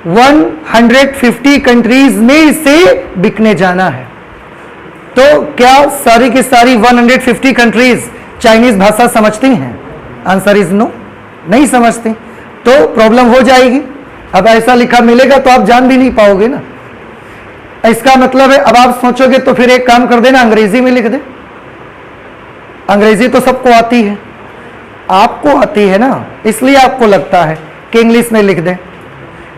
150 कंट्रीज में इसे बिकने जाना है। तो क्या सारी की सारी 150 कंट्रीज चाइनीज भाषा समझती हैं? आंसर इज नो, नहीं समझती। तो प्रॉब्लम हो जाएगी। अब ऐसा लिखा मिलेगा तो आप जान भी नहीं पाओगे ना। इसका मतलब है, अब आप सोचोगे तो फिर एक काम कर देना, अंग्रेजी में लिख दे। अंग्रेजी तो सबको आती है, आपको आती है ना, इसलिए आपको लगता है कि इंग्लिश में लिख दें।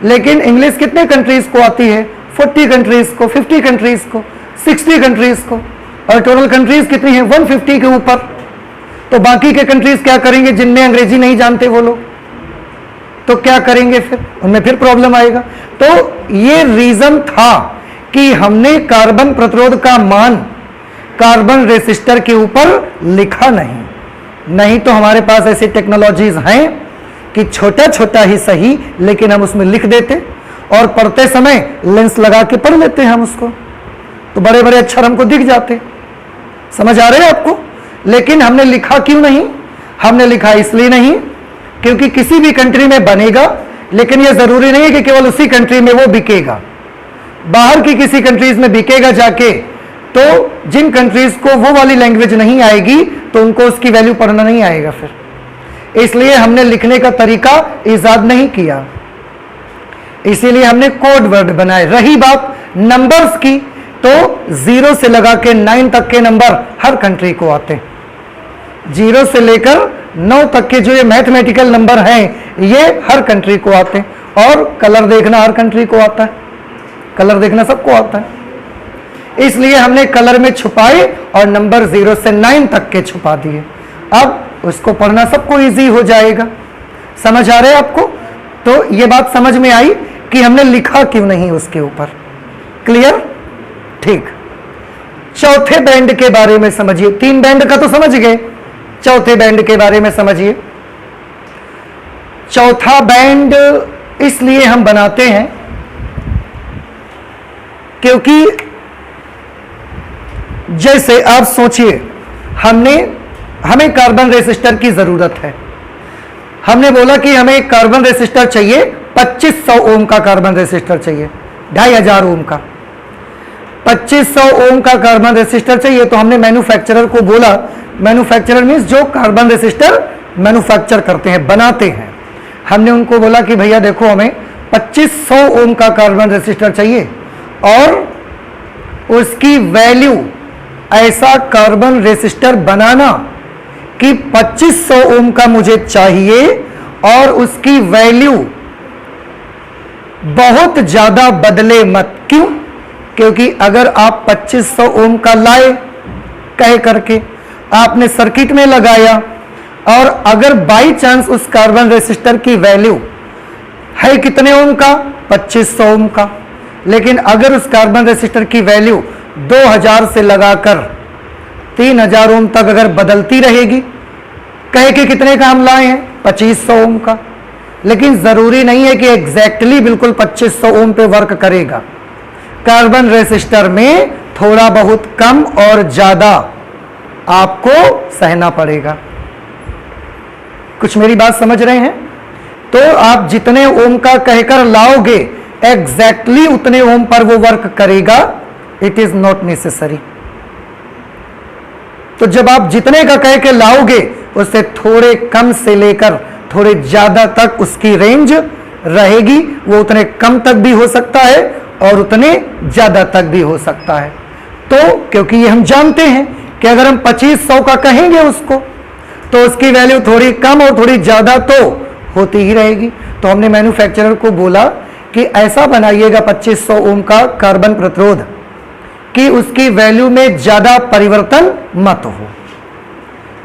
लेकिन इंग्लिश कितने कंट्रीज को आती है? 40 कंट्रीज को, 50 कंट्रीज को, 60 कंट्रीज को, और टोटल कंट्रीज कितनी है? 150 के ऊपर। तो बाकी के कंट्रीज क्या करेंगे जिनमें अंग्रेजी नहीं जानते वो लोग? तो क्या करेंगे फिर? उनमें फिर प्रॉब्लम आएगा। तो ये रीजन था कि हमने कार्बन प्रतिरोध का मान कार्बन रेसिस्टर के ऊपर लिखा नहीं तो हमारे पास ऐसी टेक्नोलॉजीज हैं कि छोटा छोटा ही सही, लेकिन हम उसमें लिख देते, और पढ़ते समय लेंस लगा के पढ़ लेते हैं हम उसको, तो बड़े बड़े अक्षर हमको दिख जाते। समझ आ रहे हैं आपको? लेकिन हमने लिखा क्यों नहीं? हमने लिखा इसलिए नहीं क्योंकि किसी भी कंट्री में बनेगा, लेकिन यह जरूरी नहीं है कि केवल उसी कंट्री में वो बिकेगा। बाहर की किसी कंट्रीज में बिकेगा जाके, तो जिन कंट्रीज को वो वाली लैंग्वेज नहीं आएगी तो उनको उसकी वैल्यू पढ़ना नहीं आएगा फिर। इसलिए हमने लिखने का तरीका इजाद नहीं किया, इसीलिए हमने कोड वर्ड बनाए। रही बात नंबर्स की, तो 0 से लगा के 9 तक के नंबर हर कंट्री को आते हैं। 0 से लेकर 9 तक के जो ये मैथमेटिकल नंबर हैं, ये हर कंट्री को आते हैं। और कलर देखना हर कंट्री को आता है, कलर देखना सबको आता है। इसलिए हमने कलर में छुपाए और नंबर 0 से 9 तक के छुपा दिए। अब उसको पढ़ना सबको इजी हो जाएगा। समझ आ रहे हैं आपको? तो ये बात समझ में आई कि हमने लिखा क्यों नहीं उसके ऊपर। क्लियर? ठीक। चौथे बैंड के बारे में समझिए। 3 बैंड का तो समझ गए, चौथे बैंड के बारे में समझिए। चौथा बैंड इसलिए हम बनाते हैं क्योंकि जैसे आप सोचिए, हमें कार्बन रेसिस्टर की जरूरत है। हमने बोला कि हमें एक कार्बन रेसिस्टर चाहिए, 2500 ओम का कार्बन रेसिस्टर चाहिए, 2500 ओम का, 2500 ओम का कार्बन रेसिस्टर चाहिए। तो हमने मैन्युफैक्चरर को बोला, मैन्युफैक्चरर मीन्स जो कार्बन रेसिस्टर मैन्युफैक्चर करते हैं, बनाते हैं, हमने उनको बोला कि भैया देखो हमें 2500 ओम का कार्बन रेसिस्टर चाहिए और उसकी वैल्यू ऐसा कार्बन रेसिस्टर बनाना कि 2500 ओम का मुझे चाहिए और उसकी वैल्यू बहुत ज्यादा बदले मत। क्यों? क्योंकि अगर आप 2500 ओम का लाए कह करके आपने सर्किट में लगाया और अगर बाई चांस उस कार्बन रेसिस्टर की वैल्यू है कितने ओम का? 2500 ओम का, लेकिन अगर उस कार्बन रेसिस्टर की वैल्यू 2000 से लगाकर 3000 ओम तक अगर बदलती रहेगी, कहे कि कितने का हम लाए हैं? 2500 ओम का, लेकिन जरूरी नहीं है कि एग्जैक्टली बिल्कुल 2500 ओम पे वर्क करेगा। कार्बन रेसिस्टर में थोड़ा बहुत कम और ज्यादा आपको सहना पड़ेगा। कुछ मेरी बात समझ रहे हैं? तो आप जितने ओम का कहकर लाओगे एग्जैक्टली उतने ओम पर वो वर्क करेगा, इट इज नॉट नेसेसरी। तो जब आप जितने का कह के लाओगे उससे थोड़े कम से लेकर थोड़े ज्यादा तक उसकी रेंज रहेगी। वो उतने कम तक भी हो सकता है और उतने ज्यादा तक भी हो सकता है। तो क्योंकि ये हम जानते हैं कि अगर हम 2500 का कहेंगे उसको तो उसकी वैल्यू थोड़ी कम और थोड़ी ज्यादा तो होती ही रहेगी। तो हमने मैन्युफैक्चरर को बोला कि ऐसा बनाइएगा 2500 ओम का कार्बन प्रतिरोध कि उसकी वैल्यू में ज्यादा परिवर्तन मत हो,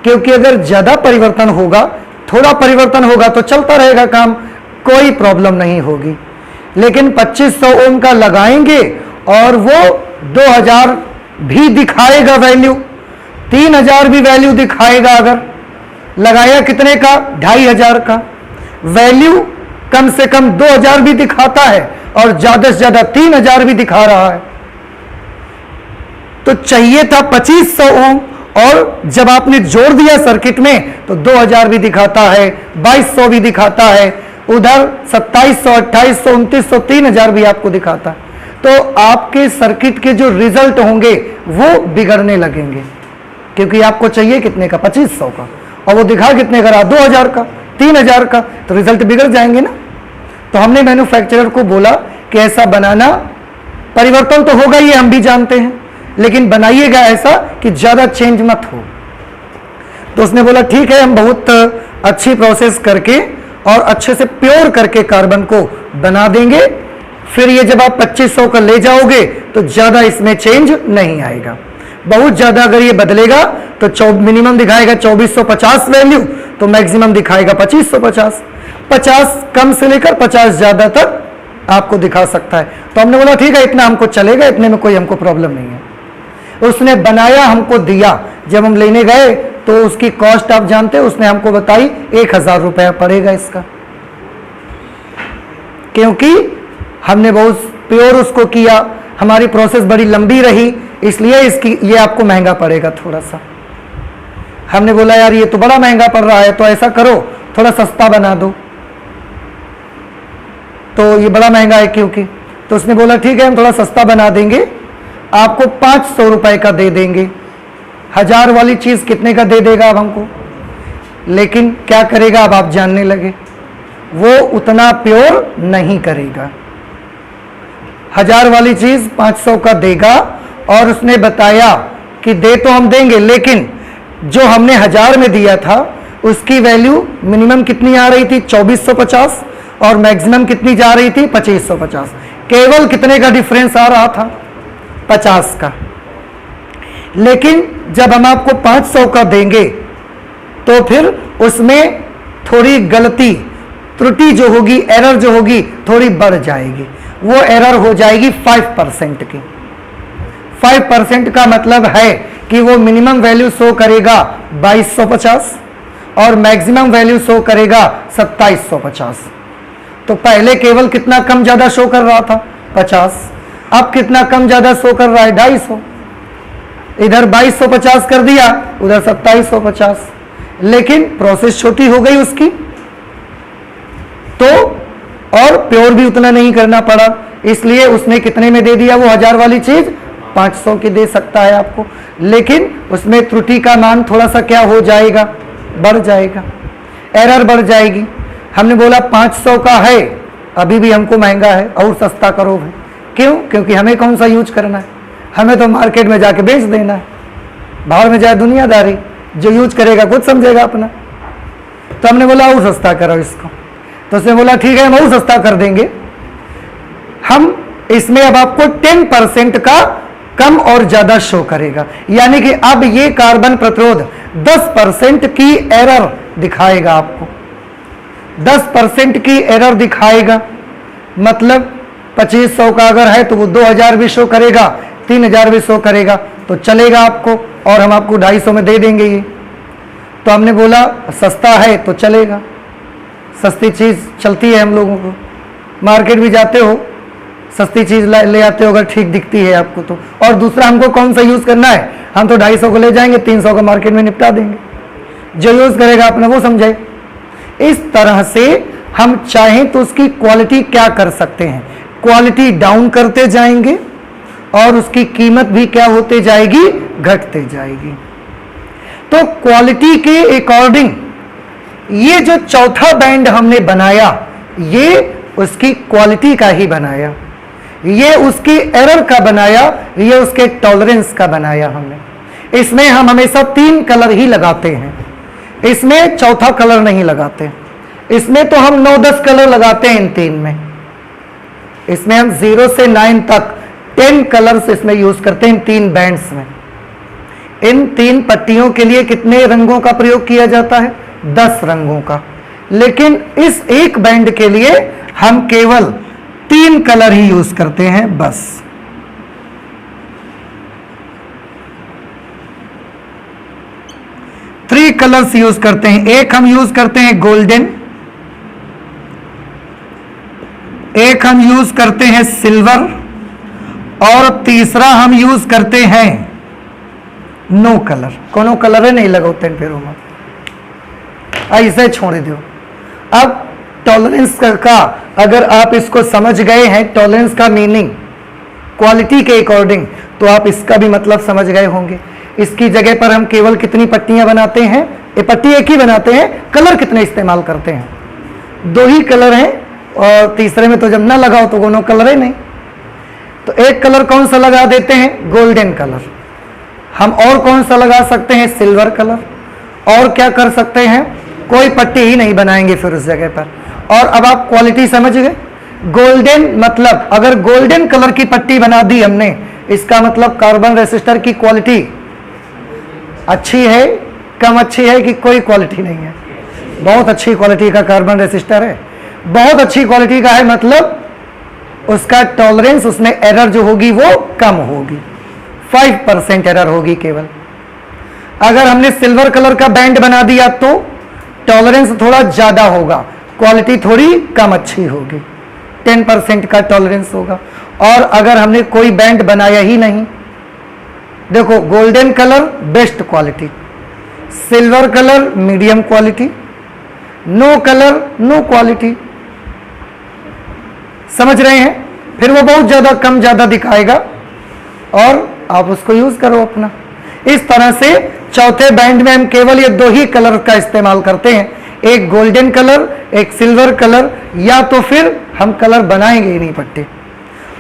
क्योंकि अगर ज्यादा परिवर्तन होगा, थोड़ा परिवर्तन होगा तो चलता रहेगा काम, कोई प्रॉब्लम नहीं होगी। लेकिन 2500 ओम का लगाएंगे और वो 2000 भी दिखाएगा वैल्यू, 3000 भी वैल्यू दिखाएगा। अगर लगाया कितने का? 2500 का, वैल्यू कम से कम 2000 भी दिखाता है और ज्यादा से ज्यादा 3000 भी दिखा रहा है। तो चाहिए था 2500 ओम और जब आपने जोड़ दिया सर्किट में तो 2000 भी दिखाता है, 2200 भी दिखाता है, उधर 2700, 2800, 2900, 3000 भी आपको दिखाता है। तो आपके सर्किट के जो रिजल्ट होंगे वो बिगड़ने लगेंगे, क्योंकि आपको चाहिए कितने का? 2500 का, और वो दिखा कितने का रहा? 2000 का, 3000 का, तो रिजल्ट बिगड़ जाएंगे ना। तो हमने मैन्युफैक्चरर को बोला कि ऐसा बनाना, परिवर्तन तो होगा ये हम भी जानते हैं, लेकिन बनाइएगा ऐसा कि ज्यादा चेंज मत हो। तो उसने बोला ठीक है, हम बहुत अच्छी प्रोसेस करके और अच्छे से प्योर करके कार्बन को बना देंगे। फिर ये जब आप 2500 का ले जाओगे तो ज्यादा इसमें चेंज नहीं आएगा। बहुत ज्यादा अगर ये बदलेगा तो मिनिमम दिखाएगा 2450 वैल्यू, तो मैक्सिमम दिखाएगा 2550। 50 कम से लेकर 50 ज्यादा तक आपको दिखा सकता है। तो हमने बोला ठीक है, इतना हमको चलेगा, इतने में कोई हमको प्रॉब्लम नहीं है। उसने बनाया, हमको दिया। जब हम लेने गए तो उसकी कॉस्ट आप जानते हैं, उसने हमको बताई 1000 रुपया पड़ेगा इसका, क्योंकि हमने बहुत प्योर उसको किया, हमारी प्रोसेस बड़ी लंबी रही, इसलिए इसकी ये आपको महंगा पड़ेगा थोड़ा सा। हमने बोला यार ये तो बड़ा महंगा पड़ रहा है, तो ऐसा करो थोड़ा सस्ता बना दो, तो ये बड़ा महंगा है क्योंकि। तो उसने बोला ठीक है, हम थोड़ा सस्ता बना देंगे, आपको 500 रुपए का दे देंगे। 1000 वाली चीज कितने का दे देगा अब हमको? लेकिन क्या करेगा अब आप जानने लगे, वो उतना प्योर नहीं करेगा। 1000 वाली चीज 500 का देगा, और उसने बताया कि दे तो हम देंगे, लेकिन जो हमने 1000 में दिया था उसकी वैल्यू मिनिमम कितनी आ रही थी? 2450, और मैक्सिमम कितनी जा रही थी? 2550। केवल कितने का डिफरेंस आ रहा था? 50 का। लेकिन जब हम आपको 500 का देंगे तो फिर उसमें थोड़ी गलती, त्रुटि जो होगी, एरर जो होगी, थोड़ी बढ़ जाएगी। वो एरर हो जाएगी 5% की। 5% का मतलब है कि वो मिनिमम वैल्यू शो करेगा 2250 और मैक्सिमम वैल्यू शो करेगा 2750। तो पहले केवल कितना कम ज्यादा शो कर रहा था? 50। अब कितना कम ज्यादा शो कर रहा है? 250। इधर 2250 कर दिया, उधर 2750, लेकिन प्रोसेस छोटी हो गई उसकी, तो और प्योर भी उतना नहीं करना पड़ा, इसलिए उसने कितने में दे दिया? वो 1000 वाली चीज 500 की दे सकता है आपको, लेकिन उसमें त्रुटि का मान थोड़ा सा क्या हो जाएगा? बढ़ जाएगा, एरर बढ़ जाएगी। हमने बोला 500 का है, अभी भी हमको महंगा है और सस्ता करो भाई। क्यों? क्योंकि हमें कौन सा यूज करना है, हमें तो मार्केट में जाके बेच देना है। बाहर में जाए दुनियादारी, जो यूज करेगा खुद समझेगा अपना। तो हमने बोला और सस्ता करो इसको, तो उसने बोला ठीक है हम और सस्ता कर देंगे, हम इसमें अब आपको 10% का कम और ज्यादा शो करेगा, यानी कि अब ये कार्बन प्रतिरोध 10% की एरर दिखाएगा आपको, 10% की एरर दिखाएगा। मतलब 2500 का अगर है तो वो 2000 भी शो करेगा, 3000 भी शो करेगा, तो चलेगा आपको, और हम आपको 250 में दे देंगे ये। तो हमने बोला सस्ता है तो चलेगा, सस्ती चीज़ चलती है हम लोगों को। मार्केट भी जाते हो सस्ती चीज़ ले आते हो अगर ठीक दिखती है आपको तो। और दूसरा हमको कौन सा यूज़ करना है, हम तो 250 को ले जाएंगे, 300 का मार्केट में निपटा देंगे, जो यूज़ करेगा अपना वो समझे। इस तरह से हम चाहें तो उसकी क्वालिटी क्या कर सकते हैं, क्वालिटी डाउन करते जाएंगे और उसकी कीमत भी क्या होते जाएगी, घटते जाएगी। तो क्वालिटी के अकॉर्डिंग ये जो चौथा बैंड हमने बनाया, ये उसकी क्वालिटी का ही बनाया, ये उसकी एरर का बनाया, ये उसके टॉलरेंस का बनाया हमने। इसमें हम हमेशा 3 कलर ही लगाते हैं, इसमें चौथा कलर नहीं लगाते। इसमें तो हम 9-10 कलर लगाते हैं इन 3 में। इसमें हम 0 से 9 तक 10 कलर्स इसमें यूज करते हैं इन 3 बैंड्स में। इन 3 पट्टियों के लिए कितने रंगों का प्रयोग किया जाता है, 10 रंगों का। लेकिन इस एक बैंड के लिए हम केवल 3 कलर ही यूज करते हैं बस। थ्री कलर्स यूज करते हैं। एक हम यूज करते हैं गोल्डन, एक हम यूज करते हैं सिल्वर, और तीसरा हम यूज करते हैं नो कलर। कोनो कलर है नहीं लगाते फिर हम ऐसे छोड़ दो। अब टॉलरेंस का अगर आप इसको समझ गए हैं, टॉलरेंस का मीनिंग क्वालिटी के अकॉर्डिंग, तो आप इसका भी मतलब समझ गए होंगे। इसकी जगह पर हम केवल कितनी पट्टियां बनाते हैं, ये पट्टी एक ही बनाते हैं, कलर कितने इस्तेमाल करते हैं, 2 ही कलर हैं, और तीसरे में तो जब ना लगाओ तो कोनो कलर है नहीं। तो एक कलर कौन सा लगा देते हैं, गोल्डन कलर। हम और कौन सा लगा सकते हैं, सिल्वर कलर। और क्या कर सकते हैं, कोई पट्टी ही नहीं बनाएंगे फिर उस जगह पर। और अब आप क्वालिटी समझ गए। गोल्डन मतलब अगर गोल्डन कलर की पट्टी बना दी हमने, इसका मतलब कार्बन रेसिस्टर की क्वालिटी अच्छी है, कम अच्छी है कि कोई क्वालिटी नहीं है, बहुत अच्छी क्वालिटी का कार्बन रेसिस्टर है, बहुत अच्छी क्वालिटी का है। मतलब उसका टॉलरेंस, उसमें एरर जो होगी वो कम होगी, 5% एरर होगी केवल। अगर हमने सिल्वर कलर का बैंड बना दिया तो टॉलरेंस थोड़ा ज्यादा होगा, क्वालिटी थोड़ी कम अच्छी होगी, 10% का टॉलरेंस होगा। और अगर हमने कोई बैंड बनाया ही नहीं, देखो golden colour best quality, silver colour medium quality, no colour no quality. समझ रहे हैं, फिर वो बहुत ज्यादा कम ज्यादा दिखाएगा और आप उसको यूज करो अपना। इस तरह से चौथे बैंड में हम केवल ये 2 ही कलर का इस्तेमाल करते हैं, एक गोल्डन कलर, एक सिल्वर कलर, या तो फिर हम कलर बनाएंगे ही नहीं पट्टे।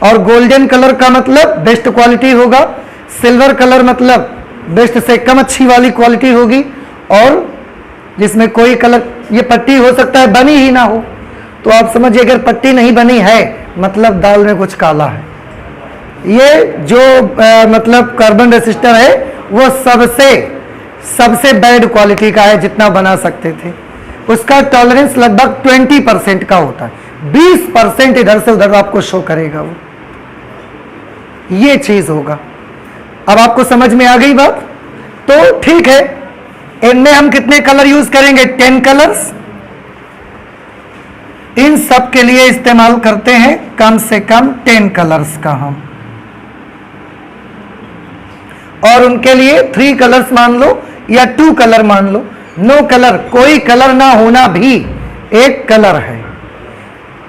और गोल्डन कलर का मतलब बेस्ट क्वालिटी होगा, सिल्वर कलर मतलब बेस्ट से कम अच्छी वाली क्वालिटी होगी, और जिसमें कोई कलर, ये पट्टी हो सकता है बनी ही ना हो, तो आप समझिए अगर पट्टी नहीं बनी है मतलब दाल में कुछ काला है। ये जो मतलब कार्बन रेसिस्टर है वो सबसे बैड क्वालिटी का है जितना बना सकते थे। उसका टॉलरेंस लगभग 20% का होता है, 20% इधर से उधर आपको शो करेगा वो, ये चीज होगा। अब आपको समझ में आ गई बात? तो ठीक है, इनमें हम कितने कलर यूज करेंगे, 10 कलर्स। इन सब के लिए इस्तेमाल करते हैं कम से कम 10 कलर्स का हम, और उनके लिए 3 कलर्स मान लो या 2 कलर मान लो। नो कलर, कोई कलर ना होना भी एक कलर है।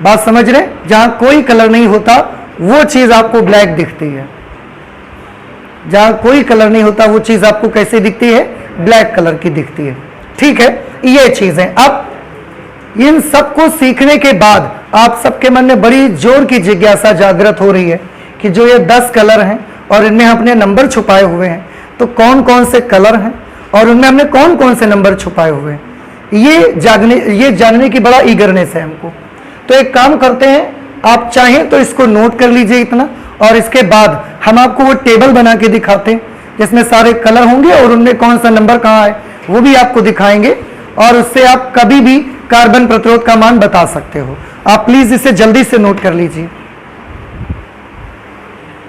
बात समझ रहे? जहां कोई कलर नहीं होता वो चीज आपको ब्लैक दिखती है, जहां कोई कलर नहीं होता वो चीज आपको कैसे दिखती है, ब्लैक कलर की दिखती है। ठीक है, ये चीज है। अब इन सब को सीखने के बाद आप सबके मन में बड़ी जोर की जिज्ञासा जागृत हो रही है कि जो ये 10 कलर हैं और इनमें अपने नंबर छुपाए हुए हैं, तो कौन कौन से कलर हैं और उनमें हमने कौन कौन से नंबर छुपाए हुए हैं, ये जानने की बड़ा ईगरनेस है हमको। तो एक काम करते हैं, आप चाहें तो इसको नोट कर लीजिए इतना, और इसके बाद हम आपको वो टेबल बना के दिखाते हैं जिसमें सारे कलर होंगे और उनमें कौन सा नंबर कहाँ है वो भी आपको दिखाएंगे, और उससे आप कभी भी कार्बन प्रतिरोध का मान बता सकते हो। आप प्लीज इसे जल्दी से नोट कर लीजिए।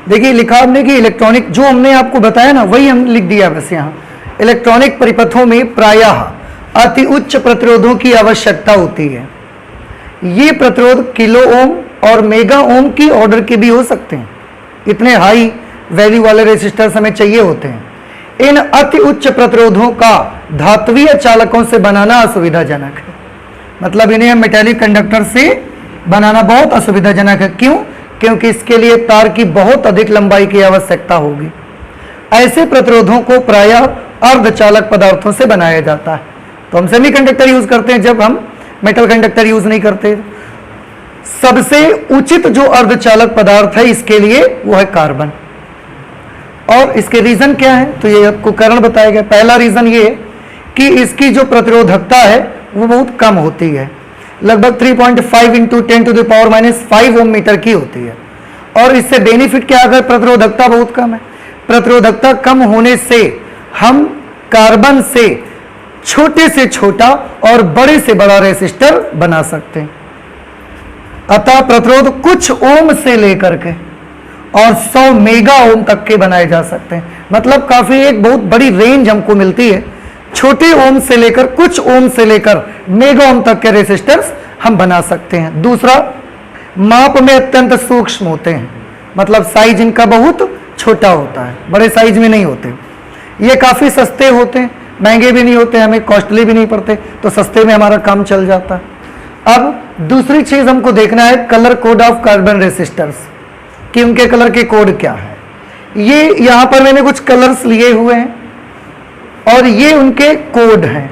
देखिए लिखा हमने कि इलेक्ट्रॉनिक, जो हमने आपको बताया ना वही हम लिख दिया बस यहाँ। इलेक्ट्रॉनिक परिपथों में प्रायः अति उच्च प्रतिरोधों की आवश्यकता होती है। ये प्रतिरोध किलो ओम और मेगा ओम की ऑर्डर के भी हो सकते हैं, इतने हाई वैल्यू वाले रेसिस्टर्स हमें चाहिए होते हैं। इन अति उच्च प्रतिरोधों का धात्वीय चालकों से बनाना असुविधाजनक है, मतलब इन्हें मेटेलिक कंडक्टर से बनाना बहुत असुविधाजनक है। क्यों? क्योंकि इसके लिए तार की बहुत अधिक लंबाई की आवश्यकता होगी। ऐसे प्रतिरोधों को प्रायः अर्धचालक पदार्थों से बनाया जाता है। तो हम सेमीकंडक्टर यूज करते हैं जब हम मेटल कंडक्टर यूज नहीं करते। सबसे उचित जो अर्धचालक पदार्थ है इसके लिए वो है कार्बन। और इसके रीजन क्या है, तो ये आपको कारण बताया गया। पहला रीजन ये है कि इसकी जो प्रतिरोधकता है वो बहुत कम होती है, लगभग 3.5 × 10⁻⁻5 ओम मीटर की होती है। और इससे बेनिफिट क्या, अगर प्रतिरोधकता बहुत कम है, प्रतिरोधकता कम होने से हम कार्बन से छोटे से छोटा और बड़े से बड़ा रेसिस्टर बना सकते हैं। अतः प्रतिरोध कुछ ओम से लेकर के और 100 मेगा ओम तक के बनाए जा सकते हैं, मतलब काफी एक बहुत बड़ी रेंज हमको मिलती है। छोटे ओम से लेकर कुछ ओम से लेकर मेगा ओम तक के रेसिस्टर्स हम बना सकते हैं। दूसरा, माप में अत्यंत सूक्ष्म होते हैं, मतलब साइज इनका बहुत छोटा होता है, बड़े साइज में नहीं होते। ये काफी सस्ते होते हैं, महंगे भी नहीं होते, हमें कॉस्टली भी नहीं पड़ते, तो सस्ते में हमारा काम चल जाता है। अब दूसरी चीज हमको देखना है colour code of carbon resistors, कि उनके कलर के कोड क्या है। ये यहां पर मैंने कुछ कलर्स लिए हुए हैं और ये उनके कोड हैं,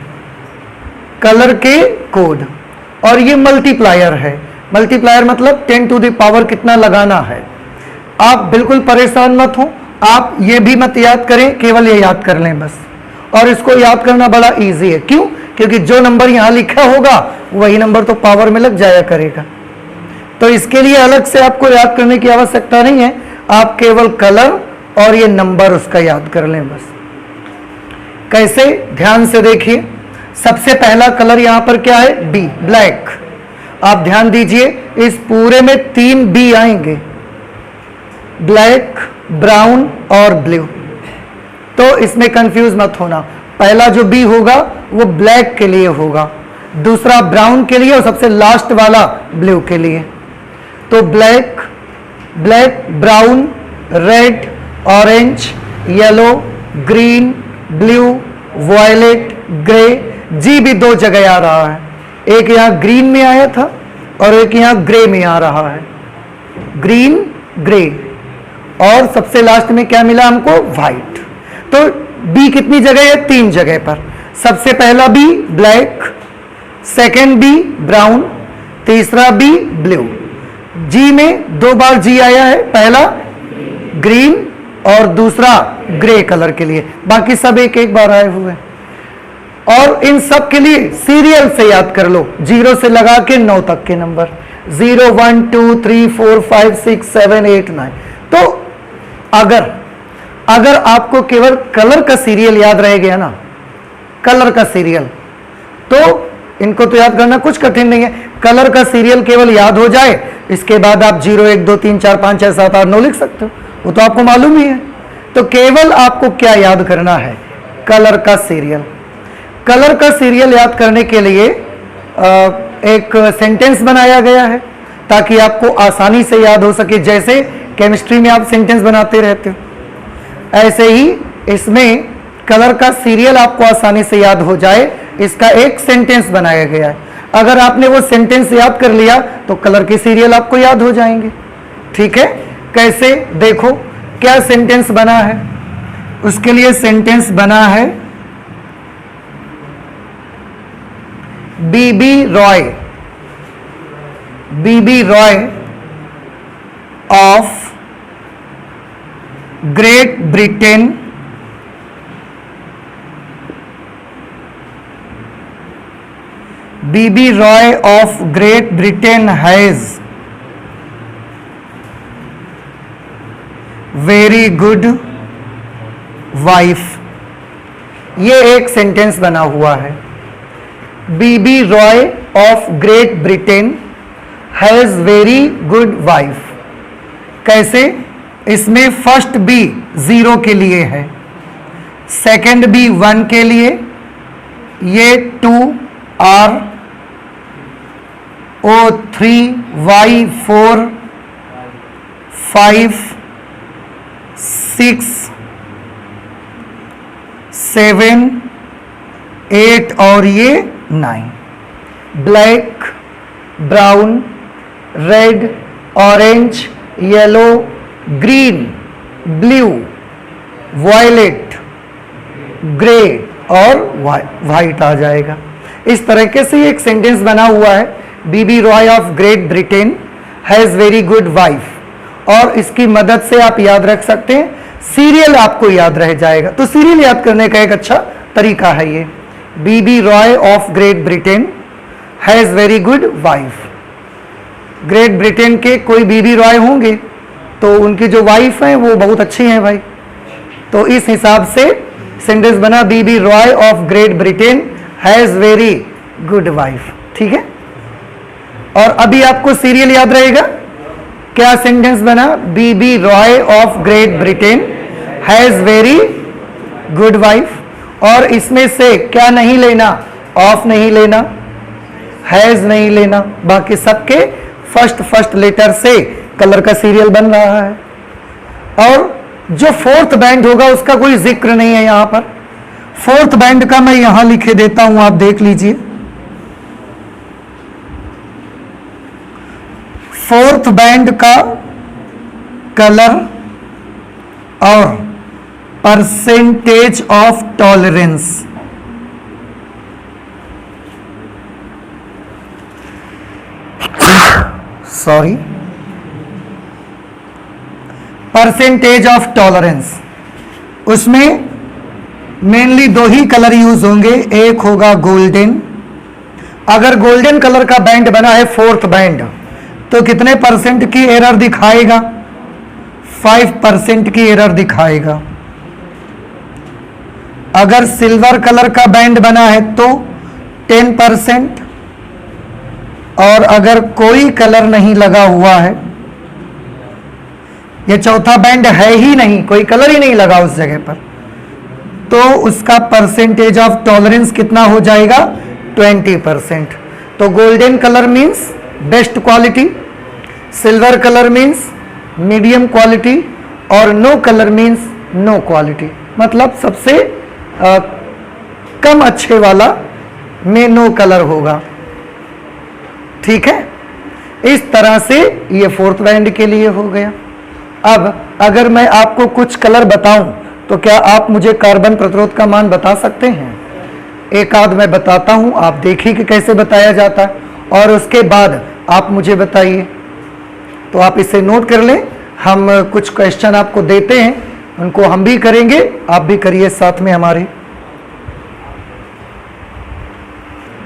कलर के कोड। और ये मल्टीप्लायर है, मल्टीप्लायर मतलब 10 टू द पावर कितना लगाना है। आप बिल्कुल परेशान मत हो, आप ये भी मत याद करें, केवल ये याद कर लें बस। और इसको याद करना बड़ा इजी है, क्यों? क्योंकि जो नंबर यहां लिखा होगा वही नंबर तो पावर में लग जाया करेगा। तो इसके लिए अलग से आपको याद करने की आवश्यकता नहीं है, आप केवल कलर और ये नंबर उसका याद कर लें बस। कैसे, ध्यान से देखिए। सबसे पहला कलर यहां पर क्या है, बी, ब्लैक। आप ध्यान दीजिए, इस पूरे में 3 बी आएंगे, ब्लैक, ब्राउन और ब्लू। तो इसमें कंफ्यूज मत होना, पहला जो बी होगा वो ब्लैक के लिए होगा, दूसरा ब्राउन के लिए और सबसे लास्ट वाला ब्लू के लिए। तो black, black, brown, red, orange, yellow, green, blue, violet, grey. G भी 2 जगह आ रहा है, एक यहां ग्रीन में आया था और एक यहां ग्रे में आ रहा है, ग्रीन, ग्रे, और सबसे लास्ट में क्या मिला हमको, व्हाइट। तो बी कितनी जगह है, 3 जगह पर। सबसे पहला B black, second B brown, तीसरा बी ब्लू। जी में 2 बार जी आया है, पहला ग्रीन और दूसरा ग्रे कलर के लिए, बाकी सब एक एक बार आए हुए। और इन सब के लिए सीरियल से याद कर लो, 0 से लगा के 9 तक के नंबर, 0 1 2 3 4 5 6 7 8 9। तो अगर आपको केवल कलर का सीरियल याद रह गया ना, कलर का सीरियल, तो इनको तो याद करना कुछ कठिन नहीं है। कलर का सीरियल केवल याद हो जाए, इसके बाद आप 0 1 2 3 4 5 6 7 8 9 लिख सकते हो, वो तो आपको मालूम ही है। तो केवल आपको क्या याद करना है, कलर का सीरियल। कलर का सीरियल याद करने के लिए एक सेंटेंस बनाया गया है ताकि आपको आसानी से याद हो सके। जैसे केमिस्ट्री में आप सेंटेंस बनाते रहते हो, ऐसे ही इसमें कलर का सीरियल आपको आसानी से याद हो जाए, इसका एक सेंटेंस बनाया गया है। अगर आपने वो सेंटेंस याद कर लिया तो कलर के सीरियल आपको याद हो जाएंगे। ठीक है, कैसे, देखो क्या सेंटेंस बना है। उसके लिए सेंटेंस बना है, BB Roy BB Roy of Great Britain BB Roy of Great Britain has very good wife. ये एक सेंटेंस बना हुआ है। BB Roy of Great Britain has very good wife. कैसे? इसमें फर्स्ट बी 0 के लिए है, सेकंड बी 1 के लिए, ये 2 R O 3 Y 4 5 6 7 8 और ये 9। Black, brown, red, orange, yellow, green, blue, violet, grey और वाइट आ जाएगा। इस तरीके से एक सेंटेंस बना हुआ है, BB Roy of Great Britain has very good wife. और इसकी मदद से आप याद रख सकते हैं, सीरियल आपको याद रह जाएगा। तो सीरियल याद करने का एक अच्छा तरीका है ये, BB Roy of Great Britain has very good wife. Great Britain के कोई बीबी रॉय होंगे तो उनकी जो वाइफ है वो बहुत अच्छी हैं भाई। तो इस हिसाब से सेंटेंस बना, BB Roy of Great Britain has very good wife. ठीक है, और अभी आपको सीरियल याद रहेगा। क्या सेंटेंस बना? BB Roy of Great Britain has very good wife. और इसमें से क्या नहीं लेना? ऑफ नहीं लेना, हैज नहीं लेना, बाकी सबके फर्स्ट लेटर से कलर का सीरियल बन रहा है। और जो फोर्थ बैंड होगा उसका कोई जिक्र नहीं है यहां पर। फोर्थ बैंड का मैं यहां लिखे देता हूं, आप देख लीजिए। फोर्थ बैंड का कलर और percentage of tolerance. Sorry, percentage of tolerance, उसमें मेनली 2 ही कलर यूज होंगे। एक होगा गोल्डन। अगर गोल्डन कलर का बैंड बना है फोर्थ बैंड तो कितने परसेंट की एरर दिखाएगा? 5% की एरर दिखाएगा। अगर सिल्वर कलर का बैंड बना है तो 10%। और अगर कोई कलर नहीं लगा हुआ है, ये चौथा बैंड है ही नहीं, कोई कलर ही नहीं लगा उस जगह पर, तो उसका परसेंटेज ऑफ टॉलरेंस कितना हो जाएगा? 20%। तो golden colour means best quality, silver colour means medium quality, और no colour means no quality, मतलब सबसे कम अच्छे वाला में नो कलर होगा। ठीक है, इस तरह से ये फोर्थ बैंड के लिए हो गया। अब अगर मैं आपको कुछ कलर बताऊं तो क्या आप मुझे कार्बन प्रतिरोध का मान बता सकते हैं? एक आध मैं बताता हूं, आप देखिए कि कैसे बताया जाता है, और उसके बाद आप मुझे बताइए। तो आप इसे नोट कर लें, हम कुछ क्वेश्चन आपको देते हैं, उनको हम भी करेंगे, आप भी करिए साथ में हमारे।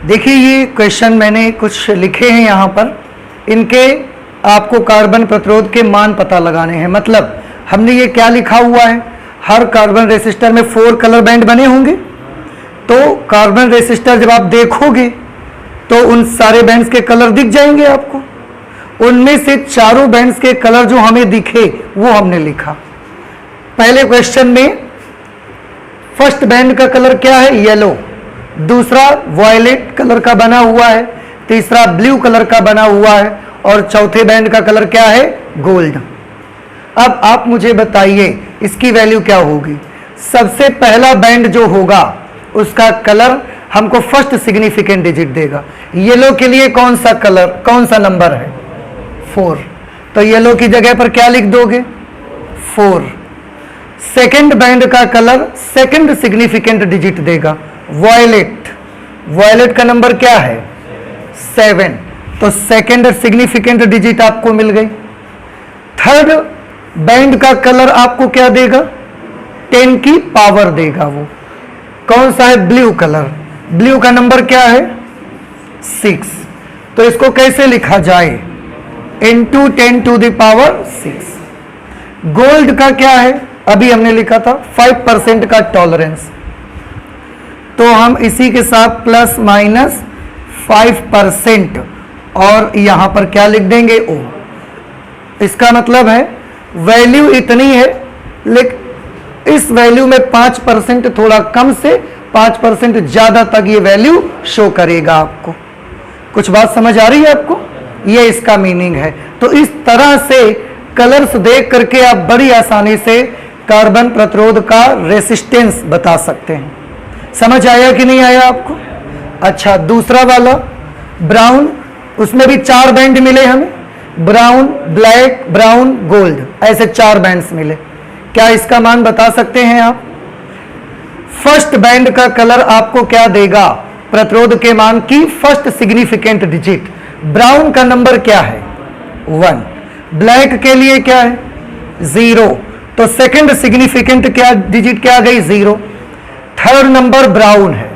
देखिए, ये क्वेश्चन मैंने कुछ लिखे हैं यहाँ पर, इनके आपको कार्बन प्रतिरोध के मान पता लगाने हैं। मतलब हमने ये क्या लिखा हुआ है, हर कार्बन रेसिस्टर में 4 कलर बैंड बने होंगे। तो कार्बन रेसिस्टर जब आप देखोगे तो उन सारे बैंड्स के कलर दिख जाएंगे आपको। उनमें से चारों बैंड्स के कलर जो हमें दिखे वो हमने लिखा। पहले क्वेश्चन में फर्स्ट बैंड का कलर क्या है? येलो। दूसरा वायलेट कलर का बना हुआ है, तीसरा ब्लू कलर का बना हुआ है, और चौथे बैंड का कलर क्या है? गोल्ड। अब आप मुझे बताइए इसकी वैल्यू क्या होगी। सबसे पहला बैंड जो होगा उसका कलर हमको फर्स्ट सिग्निफिकेंट डिजिट देगा। येलो के लिए कौन सा कलर, कौन सा नंबर है? 4। तो येलो की जगह पर क्या लिख दोगे? 4। सेकेंड बैंड का कलर सेकेंड सिग्निफिकेंट डिजिट देगा वायलेट। वायलेट का नंबर क्या है? 7। तो सेकेंड सिग्निफिकेंट डिजिट आपको मिल गई। थर्ड बैंड का कलर आपको क्या देगा? 10 की पावर देगा। वो कौन सा है? Blue colour. ब्लू का नंबर क्या है? 6। तो इसको कैसे लिखा जाए? Into 10 to the power 6। Gold का क्या है? अभी हमने लिखा था 5% का टॉलरेंस, तो हम इसी के साथ प्लस माइनस 5% और यहां पर क्या लिख देंगे? ओ। इसका मतलब है वैल्यू इतनी है, लेकिन इस वैल्यू में 5% थोड़ा कम से 5% ज्यादा तक ये वैल्यू शो करेगा आपको। कुछ बात समझ आ रही है आपको? ये इसका मीनिंग है। तो इस तरह से कलर्स देख करके आप बड़ी आसानी से कार्बन प्रतिरोध का रेसिस्टेंस बता सकते हैं। समझ आया कि नहीं आया आपको? अच्छा, दूसरा वाला ब्राउन, उसमें भी 4 बैंड मिले हमें, ब्राउन, ब्लैक, ब्राउन, गोल्ड, ऐसे 4 बैंड्स मिले। क्या इसका मान बता सकते हैं आप? फर्स्ट बैंड का कलर आपको क्या देगा? प्रतिरोध के मान की फर्स्ट सिग्निफिकेंट डिजिट। ब्राउन का नंबर क्या है? 1। ब्लैक के लिए क्या है? 0। तो सेकंड सिग्निफिकेंट क्या डिजिट क्या आ गई? 0। थर्ड नंबर ब्राउन है,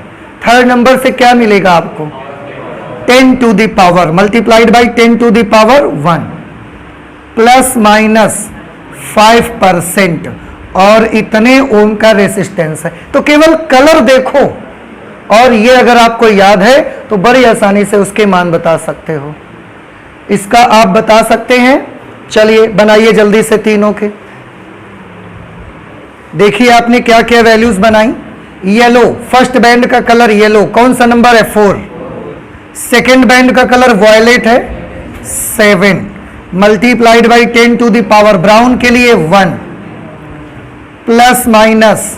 थर्ड नंबर से क्या मिलेगा आपको? 10 to the power multiplied by 10 to the power 1 plus minus 5% और इतने ओम का रेसिस्टेंस है। तो केवल कलर देखो और ये अगर आपको याद है तो बड़ी आसानी से उसके मान बता सकते हो। इसका आप बता सकते हैं। चलिए बनाइए जल्दी से तीनों के। देखिए आपने क्या क्या वैल्यूज बनाई। येलो, फर्स्ट बैंड का कलर येलो, कौन सा नंबर है? 4। सेकेंड बैंड का कलर वॉयलेट है 7 multiplied by 10 to the power, brown के लिए 1 प्लस माइनस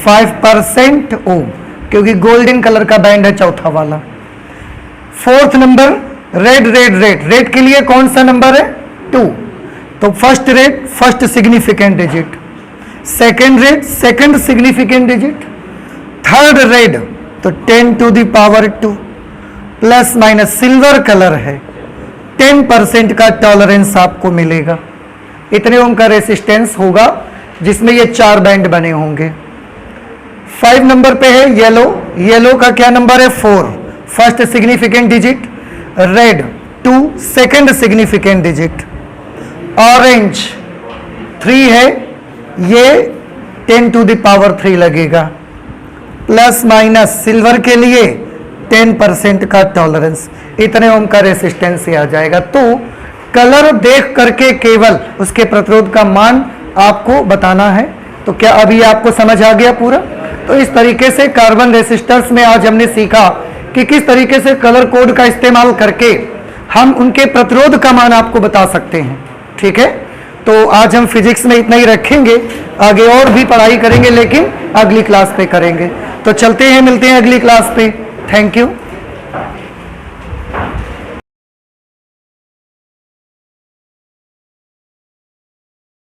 5% ओम, क्योंकि गोल्डन कलर का बैंड है चौथा वाला। फोर्थ नंबर रेड, रेड के लिए कौन सा नंबर है? 2। तो first red first significant digit, second red second significant digit, third red तो 10 to the power 2 plus minus silver colour है 10% का टॉलरेंस आपको मिलेगा। इतने ओम का रेसिस्टेंस होगा जिसमें ये 4 बैंड बने होंगे। 5 नंबर पे है येलो, येलो का क्या नंबर है? 4 first significant digit, red 2 second significant digit, orange 3 है, ये 10 टू द पावर 3 लगेगा, प्लस माइनस सिल्वर के लिए 10% का टॉलरेंस। इतने ओम का रेसिस्टेंस आ जाएगा। तो कलर देख करके केवल उसके प्रतिरोध का मान आपको बताना है। तो क्या अभी आपको समझ आ गया पूरा? तो इस तरीके से कार्बन रेसिस्टर्स में आज हमने सीखा कि किस तरीके से कलर कोड का इस्तेमाल करके हम उनके प्रतिरोध का मान आपको बता सकते हैं। ठीक है, तो आज हम फिजिक्स में इतना ही रखेंगे, आगे और भी पढ़ाई करेंगे लेकिन अगली क्लास पे करेंगे। तो चलते हैं, मिलते हैं अगली क्लास पे। Thank you.